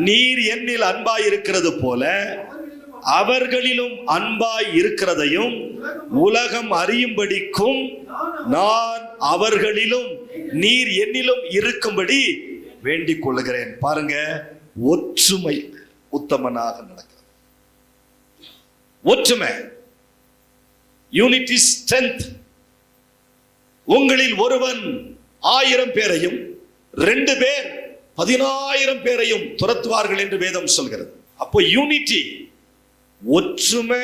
நீர் என்னில் அன்பாய் இருக்கிறது போல அவர்களிலும் அன்பாய் இருக்கிறதையும் உலகம் அறியும்படிக்கும் நான் அவர்களிலும் நீர் என்னிலும் இருக்கும்படி வேண்டிக் கொள்கிறேன். பாருங்க, ஒற்றுமை உத்தமனாக நடக்கிறது. ஒற்றுமை, யூனிட்டி ஸ்ட்ரென்த். உங்களில் ஒருவன் 1000 பேரையும் 2 பேர் 10,000 பேரையும் துரத்துவார்கள் என்று வேதம் சொல்கிறது. அப்போ யூனிட்டி, ஒற்றுமை.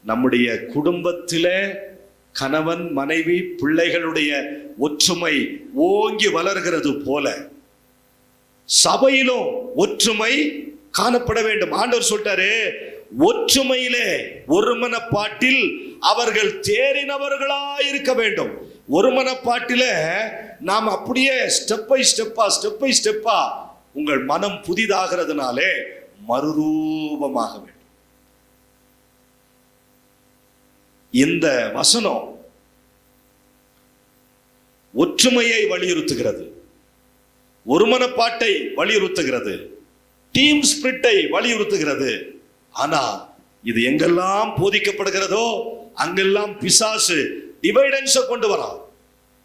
நம்முடைய குடும்பத்திலே கணவன் மனைவி பிள்ளைகளுடைய ஒற்றுமை ஓங்கி வளர்கிறது போல சபையிலும் ஒற்றுமை காணப்பட வேண்டும். ஆண்டவர் சொல்லிட்டாரு, ஒற்றுமையிலே ஒருமனப்பாட்டில் அவர்கள் தேறினவர்களாய் இருக்க வேண்டும். ஒருமனப்பாட்டில நாம் அப்படியே ஸ்டெப் பை ஸ்டெப்பா உங்கள் மனம் புதிதாகிறதுனாலே மறுரூபமாக வேண்டும். இந்த வசனம் ஒற்றுமையை வலியுறுத்துகிறது, ஒருமனப்பாட்டை வலியுறுத்துகிறது, டீம் ஸ்பிரிட்டை வலியுறுத்துகிறது. ஆனா இது எங்கெல்லாம் போதிக்கப்படுகிறதோ அங்கெல்லாம் பிசாசு டிவைடன்ஸை கொண்டு வரான்,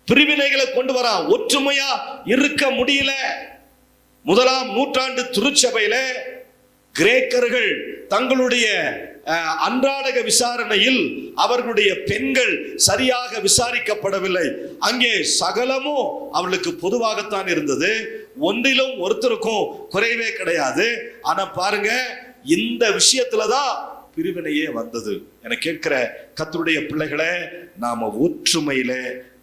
பிரிவினைகளை கொண்டு வரான். ஒற்றுமையா இருக்க முடியல. 1ஆம் நூற்றாண்டு திருச்சபையில கிரேக்கர்கள் தங்களுடைய அன்றாட விசாரணையில் அவர்களுடைய பெண்கள் சரியாக விசாரிக்கப்படவில்லை. அங்கே சகலமும் அவளுக்கு பொதுவாகத்தான் இருந்தது, ஒன்றிலும் ஒருத்தருக்கும் குறைவே கிடையாது. ஆனா பாருங்க, இந்த விஷயத்துலதான் பிரிவினையே வந்தது. என கேட்கிற கர்த்தருடைய பிள்ளைகளே, நாம ஒற்றுமையில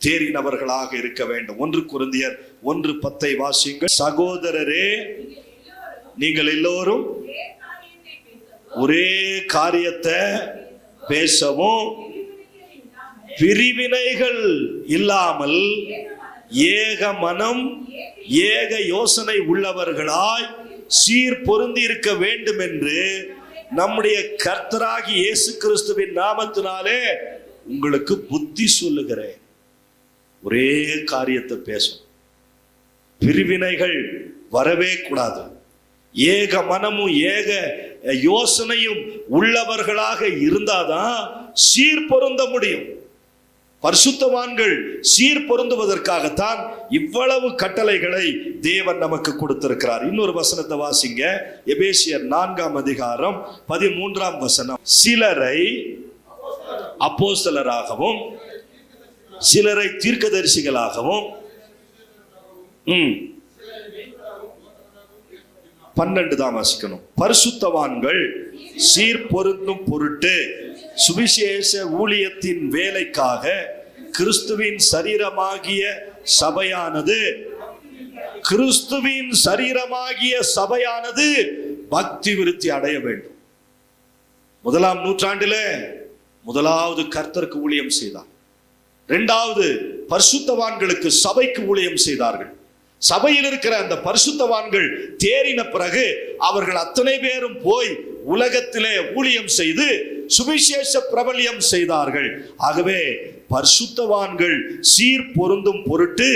தேறினவர்களாக இருக்க வேண்டும். 1 கொரிந்தியர் 1:10 வாசியுங்கள். சகோதரரே, நீங்கள் எல்லோரும் ஒரே காரியத்தை பேசவும் பிரிவினைகள் இல்லாமல் ஏக மனம் ஏக யோசனை உள்ளவர்களாய் சீர் பொருந்தி இருக்க வேண்டும் என்று நம்முடைய கர்த்தராகி இயேசு கிறிஸ்துவின் நாமத்தினாலே உங்களுக்கு புத்தி சொல்லுகிறேன். ஒரே காரியத்தை பேசும், பிரிவினைகள் வரவே கூடாது. ஏக மனமும் ஏக யோசனையும் உள்ளவர்களாக இருந்தாதான் சீர் பொருந்த முடியும். பரிசுத்தவான்கள் சீர் பொருந்துவதற்காகத்தான் இவ்வளவு கட்டளைகளை தேவன் நமக்கு கொடுத்திருக்கிறார். இன்னொரு வசனத்தை வாசிங்க, எபேசியர் 4ஆம் அதிகாரம் 13ஆம் வசனம். சிலரை அப்போஸ்தலராகவும் சிலரை தீர்க்கதரிசிகளாகவும் 12 தான் வாசிக்கணும். பரிசுத்தவான்கள் சீர் பொருந்தும் பொருட்டு சுவிசேஷ ஊழியத்தின் வேலைக்காக கிறிஸ்துவின் சரீரமாகிய சபையானது பக்தி விருத்தி அடைய வேண்டும். 1ஆம் நூற்றாண்டிலே முதலாவது கர்த்தருக்கு ஊழியம் செய்தார். 2வது பரிசுத்தவான்களுக்கு சபைக்கு ஊழியம் செய்தார்கள். சபையில் இருக்கிற அந்த பரிசுத்தவான்கள் தேறின பிறகு அவர்கள் அத்தனை பேரும் போய் உலகத்திலே ஊழியம் செய்து சுவிசேஷ பிரபல்யம் செய்தார்கள். ஆகவே பரிசுத்தவான்கள் சீர் பொருந்தும் பொருட்டு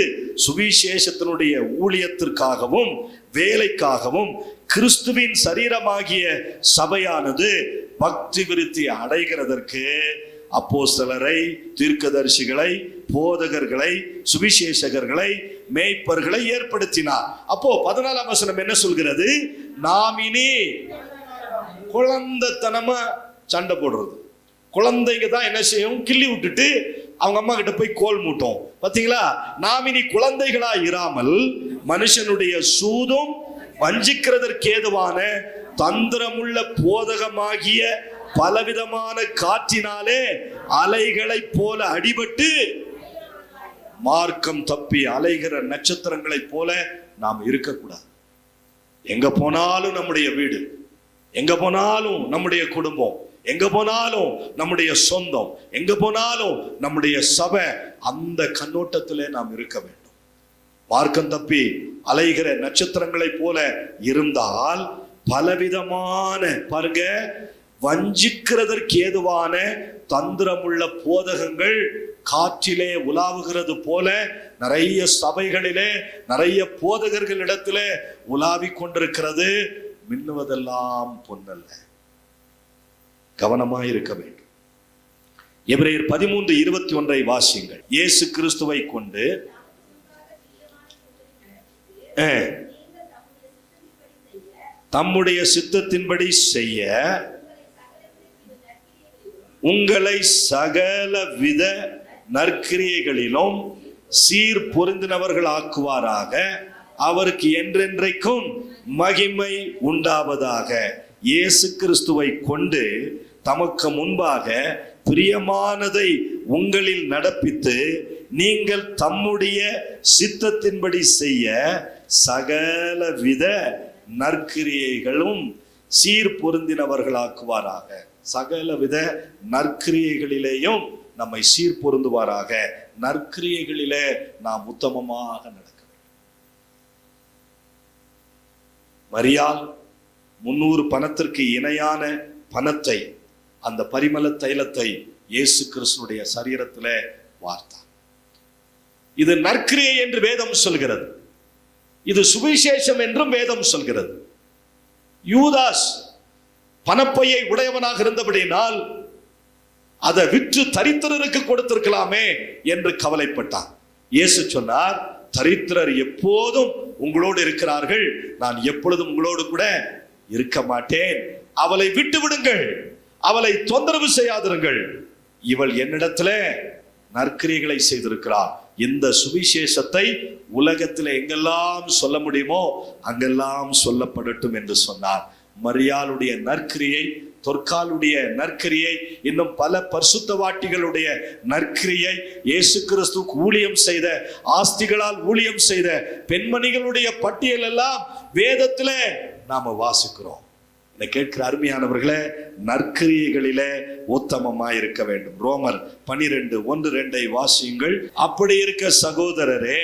சுவிசேஷத்தினுடைய ஊழியத்திற்காகவும் வேலைக்காகவும் கிறிஸ்துவின் சரீரமாகிய சபையானது பக்தி விருத்தி அடைகிறதற்கு அப்போஸ்தலரை, தீர்க்கதரிசிகளை, போதகர்களை, சுவிசேஷகர்களை, மேய்ப்பர்களை ஏற்படுத்தினார். அப்போ 14ஆம் வசனம் என்ன சொல்கிறது? நாம் இனி குழந்தைத்தனமா சண்டை போடுறது. குழந்தைங்க தான் என்ன செய்யும்? கிள்ளி விட்டுட்டு அவங்க அம்மா கிட்ட போய் கோல் மூட்டும். பாத்தீங்களா? நாம் இனி குழந்தைகளா இராமல் மனுஷனுடைய சூதும் வஞ்சிக்கிறதற்கு ஏதுவான தந்திரமுள்ள போதகமாகிய பலவிதமான காற்றினாலே அலைகளை போல அடிபட்டு மார்க்கம் தப்பி அலைகிற நட்சத்திரங்களை போல நாம் இருக்கக்கூடாது. எங்க போனாலும் நம்முடைய வீடு, எங்க போனாலும் நம்முடைய குடும்பம், எங்க போனாலும் நம்முடைய சொந்தம், எங்க போனாலும் நம்முடைய சபை, அந்த கண்ணோட்டத்திலே நாம் இருக்க வேண்டும். மார்க்கம் தப்பி அலைகிற நட்சத்திரங்களை போல இருந்தால் பலவிதமான, பாருங்க, வஞ்சிக்கிறதற்கு ஏதுவான தந்திரமுள்ள போதகங்கள் காற்றிலே உலாவுகிறது போல நிறைய சபைகளிலே நிறைய போதகர்களிடத்திலே உலாவிக் கொண்டிருக்கிறது. மின்னுவதெல்லாம் பொன்னல்ல. கவனமாய் இருக்க வேண்டும். எபிரேயர் 13:21 வாசியுங்கள். இயேசு கிறிஸ்துவை கொண்டு தம்முடைய சித்தத்தின்படி செய்ய உங்களை சகல வித நற்கிரியைகளிலும் சீர் பொருந்தினவர்கள் ஆக்குவாராக, அவருக்கு என்றென்றைக்கும் மகிமை உண்டாவதாக. இயேசு கிறிஸ்துவை கொண்டு தமக்கு முன்பாக பிரியமானதை உங்களில் நடப்பித்து நீங்கள் தம்முடைய சித்தத்தின்படி செய்ய சகல வித நற்கிரியைகளும் சீர் பொருந்தினவர்களாக்குவாராக. சகல வித நற்கிரியைகளிலேயும் நம்மை சீர் பொருந்துவாராக. நற்கிரியைகளிலே நாம் உத்தமமாக நடக்க வேண்டும். மரியாள் 300 பணத்திற்கு இணையான பணத்தை, அந்த பரிமள தைலத்தை இயேசு கிறிஸ்துடைய சரீரத்திலே வார்த்தார். இது நற்கிரியை என்று வேதம் சொல்கிறது. இது சுவிசேஷம் என்றும் வேதம் சொல்கிறது. யூதாஸ் பணப்பையை உடையவனாக இருந்தபடியினால் அதை விற்று தரித்திரருக்கு கொடுத்திருக்கலாமே என்று கவலைப்பட்டான். இயேசு சொன்னார், தரித்திரர் எப்போதும் உங்களோடு இருக்கிறார்கள், நான் எப்பொழுதும் உங்களோடு கூட இருக்க மாட்டேன். அவளை விட்டு விடுங்கள், அவளை தொந்தரவு செய்யாதிருங்கள். இவள் என்னிடத்துல நற்கிரியைகளை செய்திருக்கிறார். இந்த சுவிசேஷத்தை உலகத்தில் எங்கெல்லாம் சொல்ல முடியுமோ அங்கெல்லாம் சொல்லப்படட்டும் என்று சொன்னார். மரியாளுடைய நற்கிரியை, தொற்காலுடைய நற்கிரியை, இன்னும் பல பரிசுத்தவாட்டிகளுடைய நற்கிரியை, இயேசு கிறிஸ்துவுக்கு ஊழியம் செய்த, ஆஸ்திகளால் ஊழியம் செய்த பெண்மணிகளுடைய பட்டியல் எல்லாம் வேதத்திலே நாம வாசிக்கிறோம். இதை கேட்கிற அருமையானவர்களே, நற்கிரியைகளிலே உத்தமமாய் இருக்க வேண்டும். ரோமர் 12:1-2 வாசியுங்கள். அப்படி இருக்க சகோதரரே,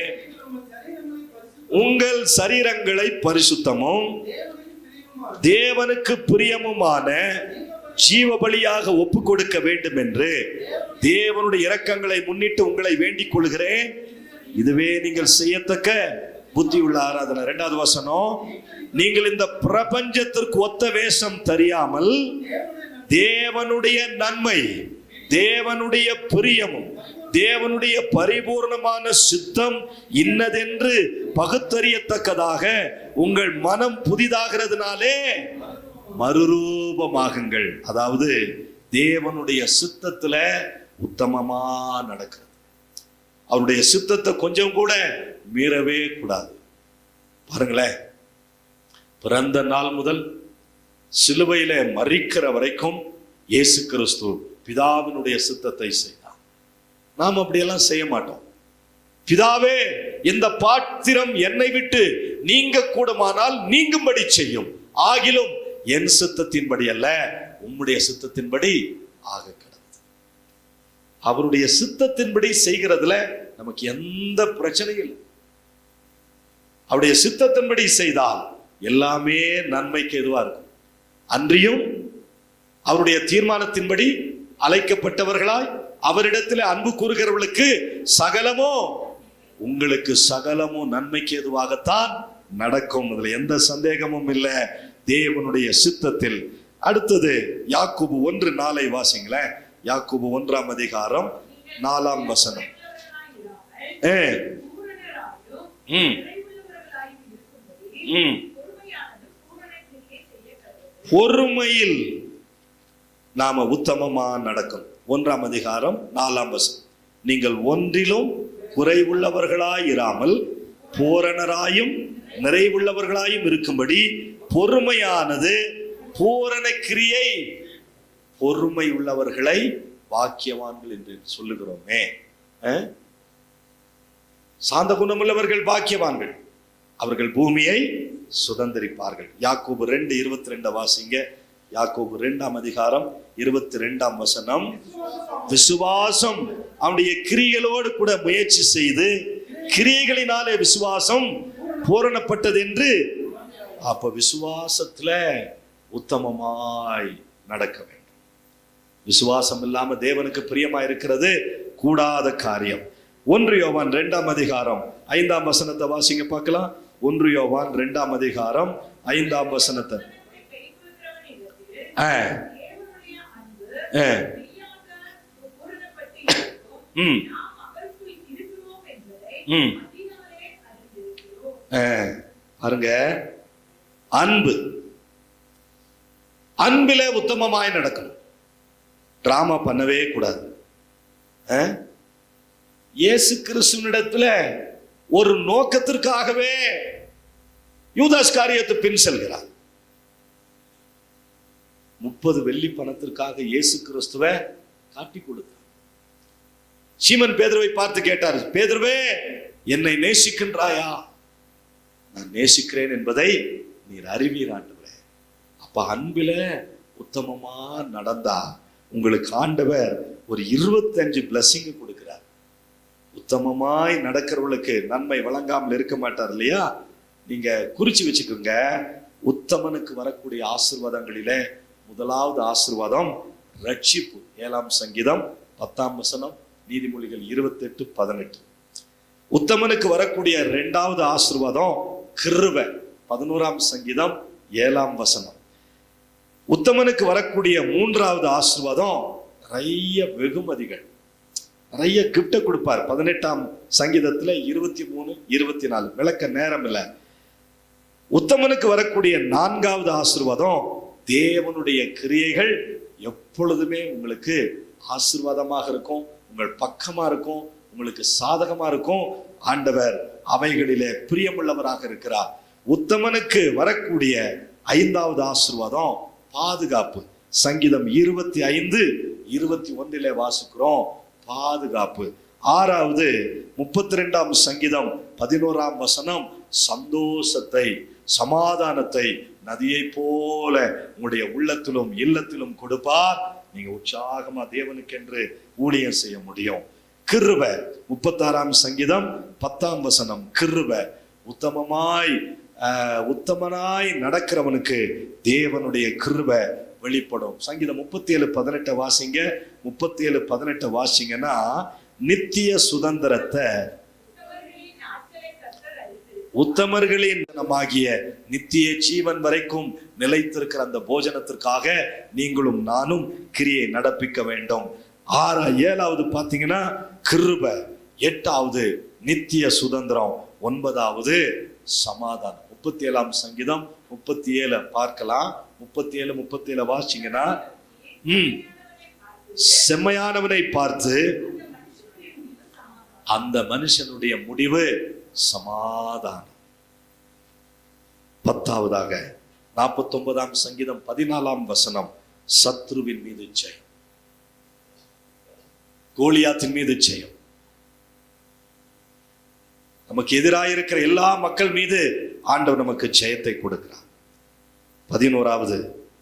உங்கள் சரீரங்களை பரிசுத்தமும் தேவனுக்கு பிரியமுமான ஜீவ பலியாக ஒப்பு கொடுக்க வேண்டும் என்று தேவனுடைய இரக்கங்களை முன்னிட்டு உங்களை வேண்டிக் கொள்கிறேன். இதுவே நீங்கள் செய்யத்தக்க புத்தியுள்ள ஆராதனை. 2வது வசனம், நீங்கள் இந்த பிரபஞ்சத்திற்கு ஒத்த வேஷம் தெரியாமல் தேவனுடைய நன்மை, தேவனுடைய பிரியமும் தேவனுடைய பரிபூர்ணமான சித்தம் இன்னதென்று பகுத்தறியத்தக்கதாக உங்கள் மனம் புதிதாகிறதுனாலே மறுரூபமாகுங்கள். அதாவது தேவனுடைய சித்தத்துல உத்தமமா நடக்கிறது. அவருடைய சித்தத்தை கொஞ்சம் கூட மீறவே கூடாது. பாருங்களேன், பிறந்த நாள் முதல் சிலுவையில மரிக்கிற வரைக்கும் இயேசு கிறிஸ்து பிதாவினுடைய சித்தத்தை செய்தார். நாம் அப்படியெல்லாம் செய்ய மாட்டோம். பிதாவே, இந்த பாத்திரம் என்னை விட்டு நீங்க கூடுமானால் நீங்கும்படி செய்யும், ஆகிலும் என் சித்தத்தின்படி அல்ல உம்முடைய சித்தத்தின்படி ஆக கிடந்தது. அவருடைய சித்தத்தின்படி செய்கிறதுல நமக்கு எந்த பிரச்சனையும் இல்லை. அவருடைய சித்தத்தின்படி செய்தால் எல்லாமே நன்மைக்கு எதுவா இருக்கும். அன்றியும் அவருடைய தீர்மானத்தின்படி அழைக்கப்பட்டவர்களாய் அவரிடத்தில் அன்பு கூறுகிறவர்களுக்கு சகலமோ, உங்களுக்கு சகலமும் நன்மைக்கு எதுவாகத்தான் நடக்கும். அதுல எந்த சந்தேகமும் இல்லை, தேவனுடைய சித்தத்தில். அடுத்தது யாக்கோபு 1:4 வாசிங்களேன். யாக்கோபு 1ஆம் அதிகாரம் 4ஆம் வசனம். பொறுமையில் நாம உத்தமமா நடக்கும். 1ஆம் அதிகாரம் 4ஆம் வசனம். நீங்கள் ஒன்றிலும் குறைவுள்ளவர்களாய் இராமல் பூரணராயும் நிறைவுள்ளவர்களாயும் இருக்கும்படி பொறுமையானது பூரண கிரியை. பொறுமை உள்ளவர்களை பாக்கியவான்கள் என்று சொல்லுகிறோமே. சாந்த குணமுள்ளவர்கள் பாக்கியவான்கள், அவர்கள் பூமியை சுதந்தரிப்பார்கள். யாக்கோபு 2:22 வாசிங்க. யாக்கோபு 2ஆம் அதிகாரம் 22ஆம் வசனம். விசுவாசம் அவனுடைய கிரியைகளோடு கூட முயற்சி செய்து கிரியைகளினாலே விசுவாசம் பூரணப்பட்டது என்று. அப்ப விசுவாசத்துல உத்தமமாய் நடக்க வேண்டும். விசுவாசம் இல்லாம தேவனுக்கு பிரியமா இருக்கிறது கூடாத காரியம். 1 யோவான் 2ஆம் அதிகாரம் 5ஆம் வசனத்தை வாசிங்க பார்க்கலாம். 1 யோவான் 2ஆம் அதிகாரம் 5ஆம் வசனத்தை. பாருங்க, அன்பு, அன்பிலே உத்தமமாய் நடக்கணும். டிராமா பண்ணவே கூடாது. இயேசு கிறிஸ்துவினிடத்துல ஒரு நோக்கத்திற்காகவே யூதாஸ் காரியத்தை பின் செல்கிறார். 30 வெள்ளி பணத்திற்காக இயேசு கிறிஸ்துவை காட்டி கொடுத்தார். சீமன் பேதுருவை பார்த்து கேட்டார், பேதுருவே, என்னை நேசிக்கின்றாயா? நான் நேசிக்கிறேன் என்பதை நீர் அறிவீர் ஆண்டவரே. அப்ப அன்பில உத்தமமா நடந்தா உங்களுக்கு ஆண்டவர் ஒரு 25 பிளஸிங் கொடுக்கிறார். உத்தமமாய் நடக்கிறவர்களுக்கு நன்மை வழங்காமல் இருக்க மாட்டார் இல்லையா? நீங்க குறிச்சு வச்சுக்கோங்க. உத்தமனுக்கு வரக்கூடிய ஆசீர்வாதங்களிலே முதலாவது ஆசீர்வாதம் ரட்சிப்பு. 7ஆம் சங்கீதம் 10ஆம் வசனம், நீதிமொழிகள் 28:18. உத்தமனுக்கு வரக்கூடிய 2வது ஆசீர்வாதம் கிருபை. 11ஆம் சங்கீதம் 7ஆம் வசனம். உத்தமனுக்கு வரக்கூடிய 3வது ஆசீர்வாதம் நிறைய வெகுமதிகள், நிறைய கிஃப்ட கொடுப்பார். 18ஆம் சங்கீதத்துல 23, 24 விளக்க நேரம் இல்லை. உத்தமனுக்கு வரக்கூடிய 4வது ஆசீர்வாதம் தேவனுடைய கிரியைகள் எப்பொழுதுமே உங்களுக்கு ஆசீர்வாதமாக இருக்கும், உங்கள் பக்கமா இருக்கும், உங்களுக்கு சாதகமா இருக்கும். ஆண்டவர் அவைகளிலே பிரியமுள்ளவராக இருக்கிறார். உத்தமனுக்கு வரக்கூடிய 5வது ஆசீர்வாதம் பாதுகாப்பு. சங்கீதம் 25:21 வாசிக்கிறோம், பாதுகாப்பு. 6வது 32ஆம் சங்கீதம் 11ஆம் வசனம், சந்தோஷத்தை சமாதானத்தை நதியை போல உங்களுடைய உள்ளத்திலும் இல்லத்திலும் கொடுப்பார். நீங்க உற்சாகமா தேவனுக்கென்று ஊழியம் செய்ய முடியும். கிருபை 36ஆம் சங்கீதம் 10ஆம் வசனம், கிருபை. உத்தமனாய் நடக்கிறவனுக்கு தேவனுடைய கிருபை வெளிப்படும். சங்கீதம் 37:18 வாசிங்க. 37:18 வாசிங்கன்னா, நித்திய சுதந்திரத்தை உத்தமர்களின் ஆகிய நித்திய ஜீவன் வரைக்கும் நிலைத்திருக்கிற அந்த போஜனத்திற்காக நீங்களும் நானும் கிரியை நடப்பிக்க வேண்டும். 7வது பாத்தீங்கன்னா கிருபை, 8வது நித்திய சுதந்திரம், 9வது சமாதானம். 37ஆம் சங்கீதம் 37 பார்க்கலாம். 37 வாசிங்கன்னா, செம்மையானவனை பார்த்து அந்த மனுஷனுடைய முடிவு சமாதானம். 10வதாக 49ஆம் சங்கீதம் 14ஆம் வசனம், சத்ருவின் மீது ஜெயம், கோலியாத்தின் மீது ஜெயம். நமக்கு எதிராக இருக்கிற எல்லா மக்கள் மீது ஆண்டவர் நமக்கு ஜெயத்தை கொடுக்கிறார். 11வது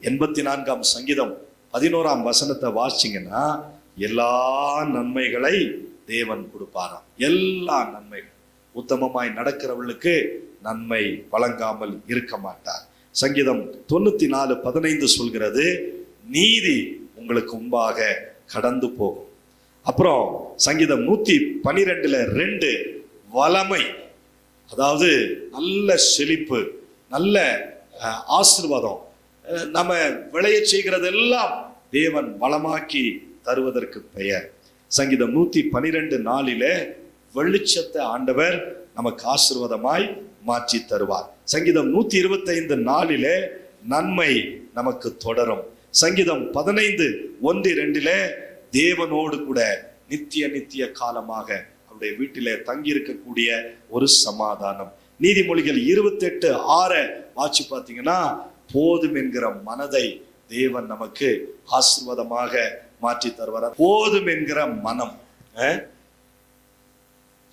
84ஆம் சங்கீதம் 11ஆம் வசனத்தை வாசிங்கன்னா, எல்லா நன்மைகளை தேவன் கொடுப்பாராம். எல்லா நன்மைகள். உத்தமமாய் நடக்கிறவர்களுக்கு நன்மை வழங்காமல் இருக்க மாட்டார். சங்கீதம் 94:15 சொல்கிறது, நீதி உங்களுக்கு முன்பாக கடந்து போகும். அப்புறம் சங்கீதம் 112:2 வளமை, அதாவது நல்ல செழிப்பு, நல்ல ஆசீர்வாதம், நம்ம விளைய செய்கிறதெல்லாம் தேவன் வளமாக்கி தருவதற்கு பெயர். சங்கீதம் 112:4 வெளிச்சத்தை ஆண்டவர் நமக்கு ஆசீர்வாதமாய் மாற்றி தருவார். சங்கீதம் 125:4 நன்மை நமக்கு தொடரும். சங்கீதம் 15:1-2 தேவனோடு கூட நித்திய காலமாக அவருடைய வீட்டிலே தங்கி இருக்கக்கூடிய ஒரு சமாதானம். நீதிமொழிகள் 28:6 வாட்சி பார்த்தீங்கன்னா, போதும் என்கிற மனதை தேவன் நமக்கு ஆசீர்வாதமாக மாற்றி தருவார். போதும் என்கிற மனம்,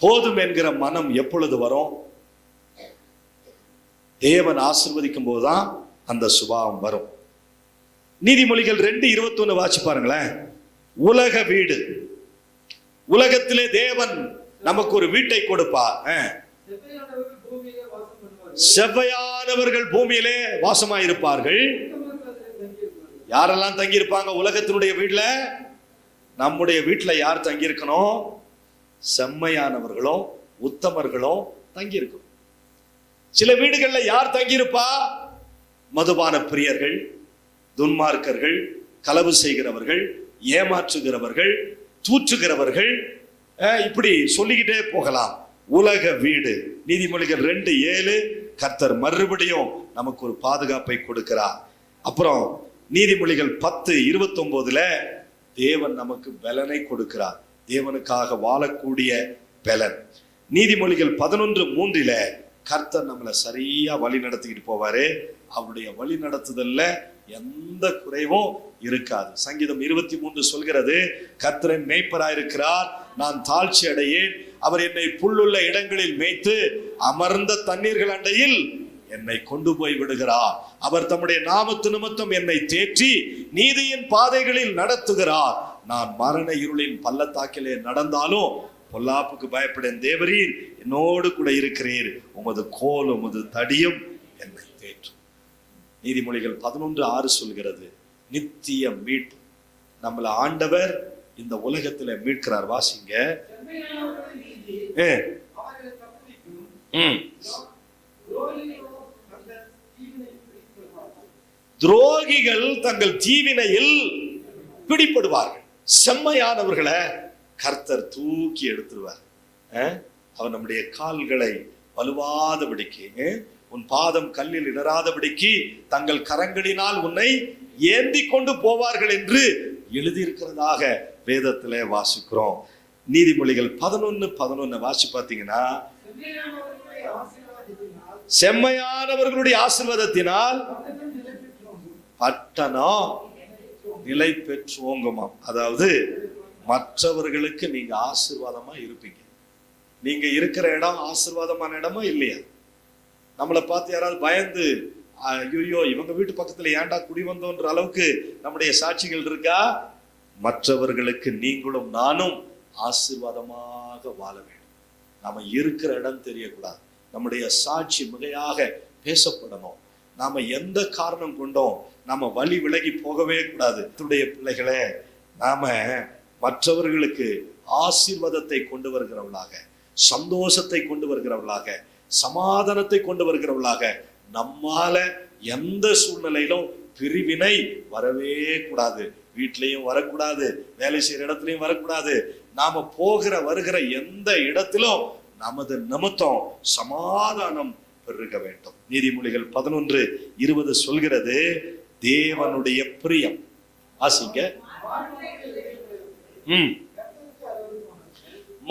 போதும் என்கிற மனம் எப்பொழுது வரும்? தேவன் ஆசீர்வதிக்கும் போதுதான் அந்த சுபாவம் வரும். நீதிமொழிகள் 2:21 வாட்சி பாருங்களேன். உலக வீடு, உலகத்திலே தேவன் நமக்கு ஒரு வீட்டை கொடுப்பார். செவ்வையானவர்கள் பூமியிலே வாசமாயிருப்பார்கள். யாரெல்லாம் தங்கி இருப்பாங்க உலகத்தினுடைய வீட்டுல? நம்முடைய வீட்டுல யார் தங்கி இருக்கணும்? செம்மையானவர்களும் உத்தமர்களும் தங்கி இருக்கும். சில வீடுகள்ல யார் தங்கியிருப்பா? மதுபான பிரியர்கள், துன்மார்க்கர்கள், களவு செய்கிறவர்கள், ஏமாற்றுகிறவர்கள், தூற்றுகிறவர்கள், இப்படி சொல்லிக்கிட்டே போகலாம். உலக வீடு. நீதிமொழிகள் 2:7 கர்த்தர் மறுபடியும் நமக்கு ஒரு பாதுகாப்பை கொடுக்கிறார். அப்புறம் நீதிமொழிகள் 10:29 தேவன் நமக்கு பலனை கொடுக்கிறார். தேவனுக்காக வாழக்கூடிய பலன். நீதிமொழிகள் 11:3 கர்த்தர் நம்மளை சரியா வழி நடத்திக்கிட்டு போவாரு. அவருடைய வழி நடத்துதல்ல எந்த குறைவும் இருக்காது. சங்கீதம் 23 சொல்கிறது, கர்த்தரின் மேய்ப்பராயிருக்கிறார், நான் தாழ்ச்சி அடையேன். அவர் என்னை புல்லுள்ள இடங்களில் மேய்த்து அமர்ந்த தண்ணீர்கள் அண்டையில் என்னை கொண்டு போய் விடுகிறார். அவர் தம்முடைய நாமத்து நிமித்தம் என்னை தேற்றி நீதியின் பாதைகளில் நடத்துகிறார். நான் மரண இருளின் பள்ளத்தாக்கிலே நடந்தாலும் பொல்லாப்புக்கு பயப்படேன். தேவரீர் என்னோடு கூட இருக்கிறீர், உமது கோல் உமது தடியும் என்னை தேற்றும். நீதிமொழிகள் 11:6 சொல்கிறது, நித்திய மீட்பு. நம்மள ஆண்டவர் இந்த உலகத்துல மீட்கிறார். வாசிங்க. துரோகிகள் தங்கள் தீவினையில் பிடிபடுவார்கள். செம்மையானவர்களை கர்த்தர் தூக்கி எடுத்துருவார். அவர் நம்முடைய கால்களை வலுவாதபடிக்கு, உன் பாதம் கல்லில் இடராதபடிக்கு தங்கள் கரங்களினால் உன்னை ஏந்தி கொண்டு போவார்கள் என்று எழுதியிருக்கிறதாக வேதத்திலே வாசிக்கிறோம். நீதிமொழிகள் 11:11 வாசி பார்த்தீங்கன்னா, செம்மையானவர்களுடைய ஆசீர்வாதத்தினால் பட்டணம் நிலை பெற்று ஓங்குமாம். அதாவது மற்றவர்களுக்கு நீங்க ஆசீர்வாதமா இருப்பீங்க. நீங்க இருக்கிற இடம் ஆசீர்வாதமான இடமா இல்லையா? நம்மளை பார்த்து யாராவது பயந்து, ஐயோ இவங்க வீட்டு பக்கத்துல ஏன்டா குடி வந்தோன்ற அளவுக்கு நம்முடைய சாட்சிகள் இருக்கா? மற்றவர்களுக்கு நீங்களும் நானும் ஆசீர்வாதமாக வாழ வேண்டும். நாம இருக்கிற இடம் தெரியக்கூடாது. நம்முடைய சாட்சி மிகையாக பேசப்படணும். நாம எந்த காரணம் கொண்டோம் நாம வழி விலகி போகவே கூடாது. பிள்ளைகளே, நாம மற்றவர்களுக்கு ஆசீர்வாதத்தை கொண்டு வருகிறவர்களாக, சந்தோஷத்தை கொண்டு வருகிறவர்களாக, சமாதானத்தை கொண்டு வருகிறவர்களாக, நம்மால எந்த சூழ்நிலையிலும் பிரிவினை வரவே கூடாது. வீட்லயும் வரக்கூடாது, வேலை செய்யற இடத்துலயும் வரக்கூடாது. நாம போகிற வருகிற எந்த இடத்திலும் நமது நிமித்தம் சமாதானம் பெருக வேண்டும். நீதிமொழிகள் 11:20 சொல்கிறது, தேவனுடைய பிரியம். ஆசிங்க.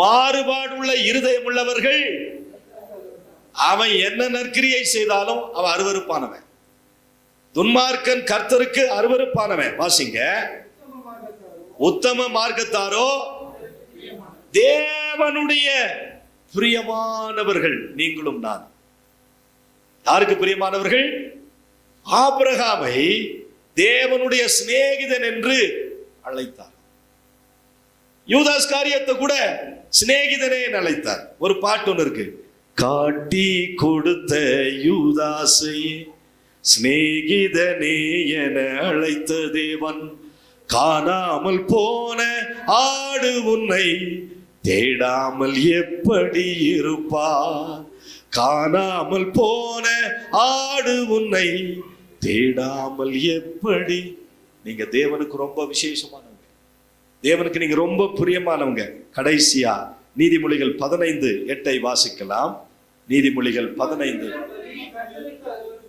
மாறுபாடுள்ள இருதயம் உள்ளவர்கள், அவன் என்ன நற்கிரியை செய்தாலும் அவன் அருவருப்பானவன். துன்மார்க்கன் கர்த்தருக்கு அருவருப்பானவன். வாசிங்க. உத்தம மார்க்கத்தாரோ தேவனுடைய பிரியமானவர்கள். நீங்களும் நான் யாருக்கு பிரியமானவர்கள்? ஆபிரகாமை தேவனுடைய சிநேகிதன் என்று அழைத்தார். யூதாஸ் காரியத்தை கூட சிநேகிதனே அழைத்தார். ஒரு பாட்டு ஒன்று இருக்கு, காட்டி கொடுத்த யூதாசை சிநேகிதனே என அழைத்த தேவன், காணாமல் போன ஆடு உன்னை தேடாமல் எப்படி இருப்பார், காணாமல் போன ஆடு உன்னை தேடாமல் எப்படி. நீங்க தேவனுக்கு ரொம்ப விசேஷமானவங்க, தேவனுக்கு நீங்க ரொம்ப பிரியமானவங்க. கடைசியா நீதிமொழிகள் 15:8 வாசிக்கலாம். நீதிமொழிகள் 15.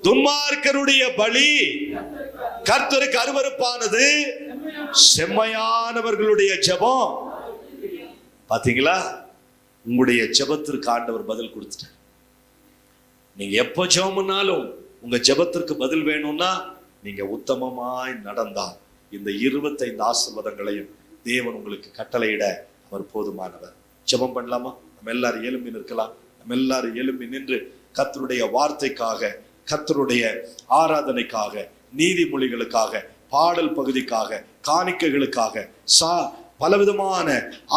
துன்மார்க்கருடைய பலி கர்த்தருக்கு அருவருப்பானது, செம்மையானவர்களுடைய ஜெபம். பாத்தீங்களா, உங்களுடைய ஜெபத்திற்கு ஆண்டவர் பதில் கொடுத்துட்டார். நீங்க எப்போ ஜெபம்னாலும் உங்க ஜெபத்திற்கு பதில் வேணும்னா நீங்க உத்தமமாய் நடந்தால் இந்த 25 ஆசீர்வாதங்களையும் தேவன் உங்களுக்கு கட்டளையிட அவர் போதுமானவர். ஜெபம் பண்ணலாமா? நம்ம எல்லாரும் எழும்பி நிற்கலாம். நம்ம எல்லாரும் எழும்பி நின்று கர்த்தருடைய வார்த்தைக்காக, கர்த்தருடைய ஆராதனைக்காக, நீதிமொழிகளுக்காக, பாடல் பகுதிக்காக, காணிக்கைகளுக்காக, பலவிதமான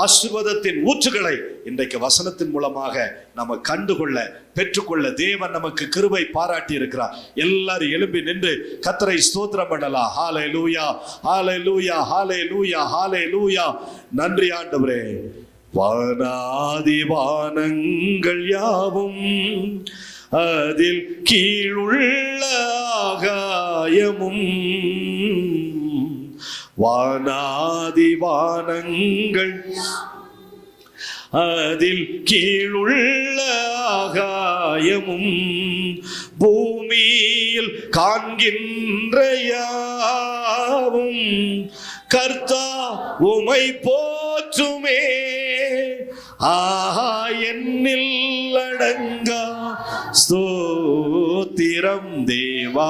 ஆசீர்வாதத்தின் ஊற்றுகளை இன்றைக்கு வசனத்தின் மூலமாக நம்ம கண்டுகொள்ள, பெற்றுக்கொள்ள தேவன் நமக்கு கிருபை பாராட்டி இருக்கிறார். எல்லாரும் எழும்பி நின்று கர்த்தரை ஸ்தோத்திரம் பண்ணலாம். ஹல்லேலூயா, ஹல்லேலூயா, ஹல்லேலூயா, ஹல்லேலூயா. நன்றி ஆண்டவரே. வானாதி வானங்கள் யாவும் அதில் கீழுள்ள ஆகாயமும், வானாதி வானங்கள் அதில் கீழுள்ள ஆகாயமும், பூமியில் காண்கின்ற யாவும் கர்த்தா உமை போற்றுமே. ஆஹா, என்னில் அடங்கா ஸ்தோத்திரம் தேவா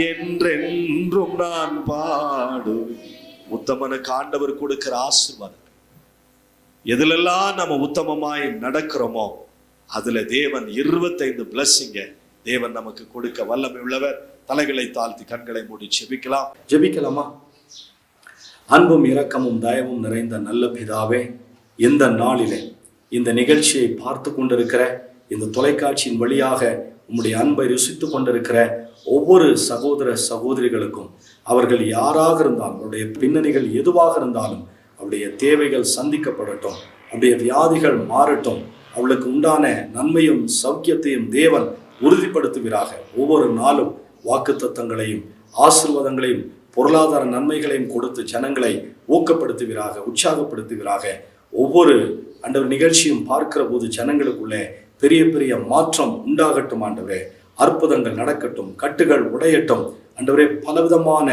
என்றென்றும் நான் பாடுவேன். உத்தமனுக்கு ஆண்டவர் கொடுக்கிற ஆசீர்வாதம், எதுலெல்லாம் நம்ம உத்தமமாய் நடக்கிறோமோ அதுல தேவன் 25 பிளஸிங்க தேவன் நமக்கு கொடுக்க வல்லமை உள்ளவர். தலைகளை தாழ்த்தி கண்களை மூடி ஜெபிக்கலாம். ஜெபிக்கலாமா? அன்பும் இரக்கமும் தயவும் நிறைந்த நல்ல பிதாவே, இந்த நாளிலே இந்த நிகழ்ச்சியை பார்த்து கொண்டிருக்கிற, இந்த தொலைக்காட்சியின் வழியாக உம்முடைய அன்பை ருசித்து கொண்டிருக்கிற ஒவ்வொரு சகோதர சகோதரிகளுக்கும், அவர்கள் யாராக இருந்தாலும், அவருடைய பின்னணிகள் எதுவாக இருந்தாலும், அவருடைய தேவைகள் சந்திக்கப்படட்டும், அவருடைய வியாதிகள் மாறட்டும், அவளுக்கு உண்டான நன்மையும் சௌக்கியத்தையும் தேவன் உறுதிப்படுத்துவீராக. ஒவ்வொரு நாளும் வாக்குத்தத்தங்களையும் ஆசீர்வாதங்களையும் பொருளாதார நன்மைகளையும் கொடுத்து ஜனங்களை ஊக்கப்படுத்துவீராக, உற்சாகப்படுத்துவீராக. ஒவ்வொரு ஆண்டவர் நிகழ்ச்சியும் பார்க்கிற போது ஜனங்களுக்குள்ளே பெரிய பெரிய மாற்றம் உண்டாகட்டும் ஆண்டவரே. அற்புதங்கள் நடக்கட்டும், கட்டுகள் உடையட்டும் ஆண்டவரே. பலவிதமான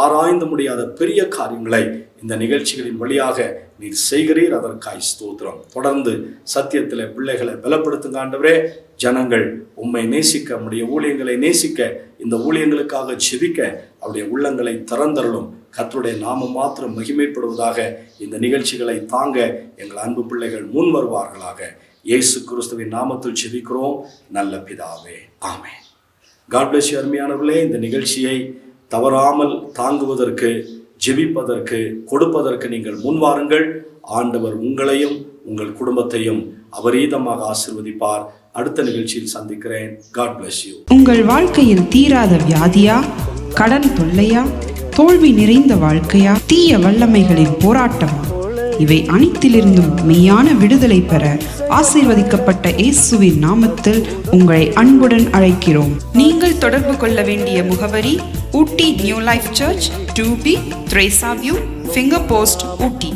ஆராய்ந்து முடியாத பெரிய காரியங்களை இந்த நிகழ்ச்சிகளின் வழியாக நீர் செய்கிறீர், அதற்காய் ஸ்தோத்திரம். தொடர்ந்து சத்தியத்தில் பிள்ளைகளை பலப்படுத்துங்க ஆண்டவரே. ஜனங்கள் உம்மை நேசிக்க, நம்முடைய ஊழியங்களை நேசிக்க, இந்த ஊழியங்களுக்காக ஜெபிக்க அவருடைய உள்ளங்களை திறந்தருளும். கர்த்தருடைய நாமம் மாத்திரம் மகிமைப்படுவதாக. இந்த நிகழ்ச்சிகளை தாங்க எங்கள் அன்பு பிள்ளைகள் முன் வருவார்களாக. இயேசு கிறிஸ்துவின் நாமத்தில் ஜெபிக்கிறோம் நல்ல பிதாவே, ஆமென். God bless you. அருமையானவர்களே, இந்த நிகழ்ச்சியை தவறாமல் தாங்குவதற்கு, ஜெபிப்பதற்கு, கொடுப்பதற்கு நீங்கள் முன்வாருங்கள். ஆண்டவர் உங்களையும் உங்கள் குடும்பத்தையும் அபரீதமாக ஆசீர்வதிப்பார். அடுத்த நிகழ்ச்சியில் சந்திக்கிறேன். God bless you. உங்கள் வாழ்க்கையில் தீராத வியாதியா, கடன் தொல்லையா, தோல்வி நிறைந்த வாழ்க்கையா, தீய வல்லமைகளின் போராட்டமா, இவை அனைத்திலிருந்தும் மெய்யான விடுதலை பெற ஆசீர்வதிக்கப்பட்ட இயேசுவின் நாமத்தில் உங்களை அன்புடன் அழைக்கிறோம். நீங்கள் தொடர்பு கொள்ள வேண்டிய முகவரி Ooty new life church, 2B Theresa view, finger post, Ooty.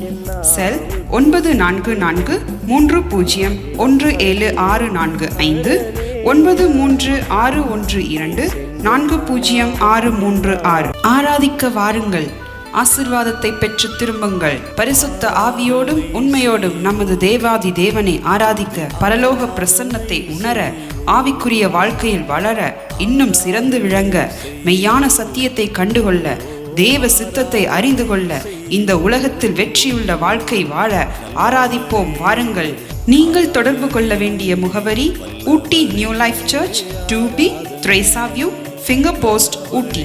Cell 9443017645 9361240636. ஆராதிக்க வாருங்கள், ஆசீர்வாதத்தை பெற்று திரும்புங்கள். பரிசுத்த ஆவியோடும் உண்மையோடும் நமது தேவாதி தேவனை ஆராதிக்க, பரலோக பிரசன்னத்தை உணர, ஆவிக்குரிய வாழ்க்கையில் வளர, இன்னும் சிறந்து விளங்க, மெய்யான சத்தியத்தை கண்டுகொள்ள, தேவ சித்தத்தை அறிந்து கொள்ள, இந்த உலகத்தில் வெற்றியுள்ள வாழ்க்கை வாழ ஆராதிப்போம் வாருங்கள். நீங்கள் தொடர்பு கொள்ள வேண்டிய முகவரி Ooty new life church, 2B Theresa view, finger post, Ooty.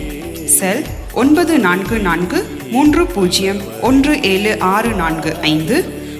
Cell 9443017645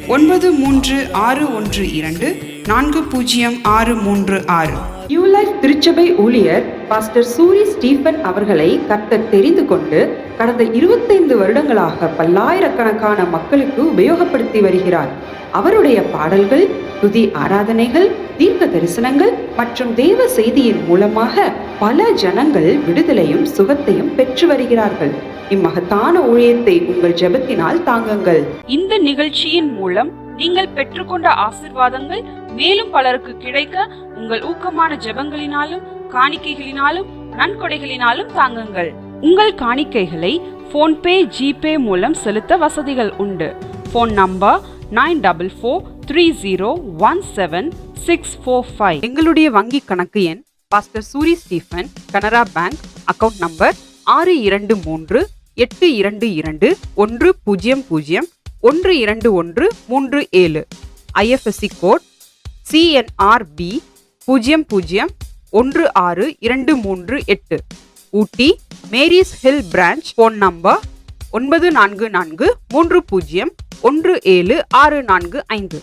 9361240636. New life திருச்சபை ஊழியர் பாஸ்டர் சூரி ஸ்டீபன் அவர்களை கர்த்தர் தெரிந்து கொண்டு கடந்த 25 வருடங்களாக பல்லாயிரக்கணக்கான மக்களுக்கு உபயோகப்படுத்தி வருகிறார். அவருடைய பாடல்கள், துதி ஆராதனைகள், தீர்க்க தரிசனங்கள் மற்றும் தேவ செய்தியின் மூலமாக பல ஜனங்கள் விடுதலையும் சுகத்தையும் பெற்று வருகிறார்கள். இம்மகத்தான ஊழியத்தை உங்கள் ஜெபத்தினால் தாங்குங்கள். இந்த நிகழ்ச்சியின் மூலம் நீங்கள் பெற்றுக்கொண்ட ஆசீர்வாதங்கள் மேலும் பலருக்கு கிடைக்க உங்கள் ஊக்கமான ஜெபங்களினாலும் காணிக்கைகளினாலும் நன்கொடைகளினாலும் தாங்குங்கள். உங்கள் காணிக்கைகளை போன்பே, ஜிபே மூலம் செலுத்த வசதிகள் உண்டு. Phone number 9430176645. எங்களுடைய வங்கி கணக்கு எண் pastor Suri Stephen, Canara bank, account number 6220100137. IFSC code CNRB 0016238. Ooty Mary's hill branch. Phone number 9443017645.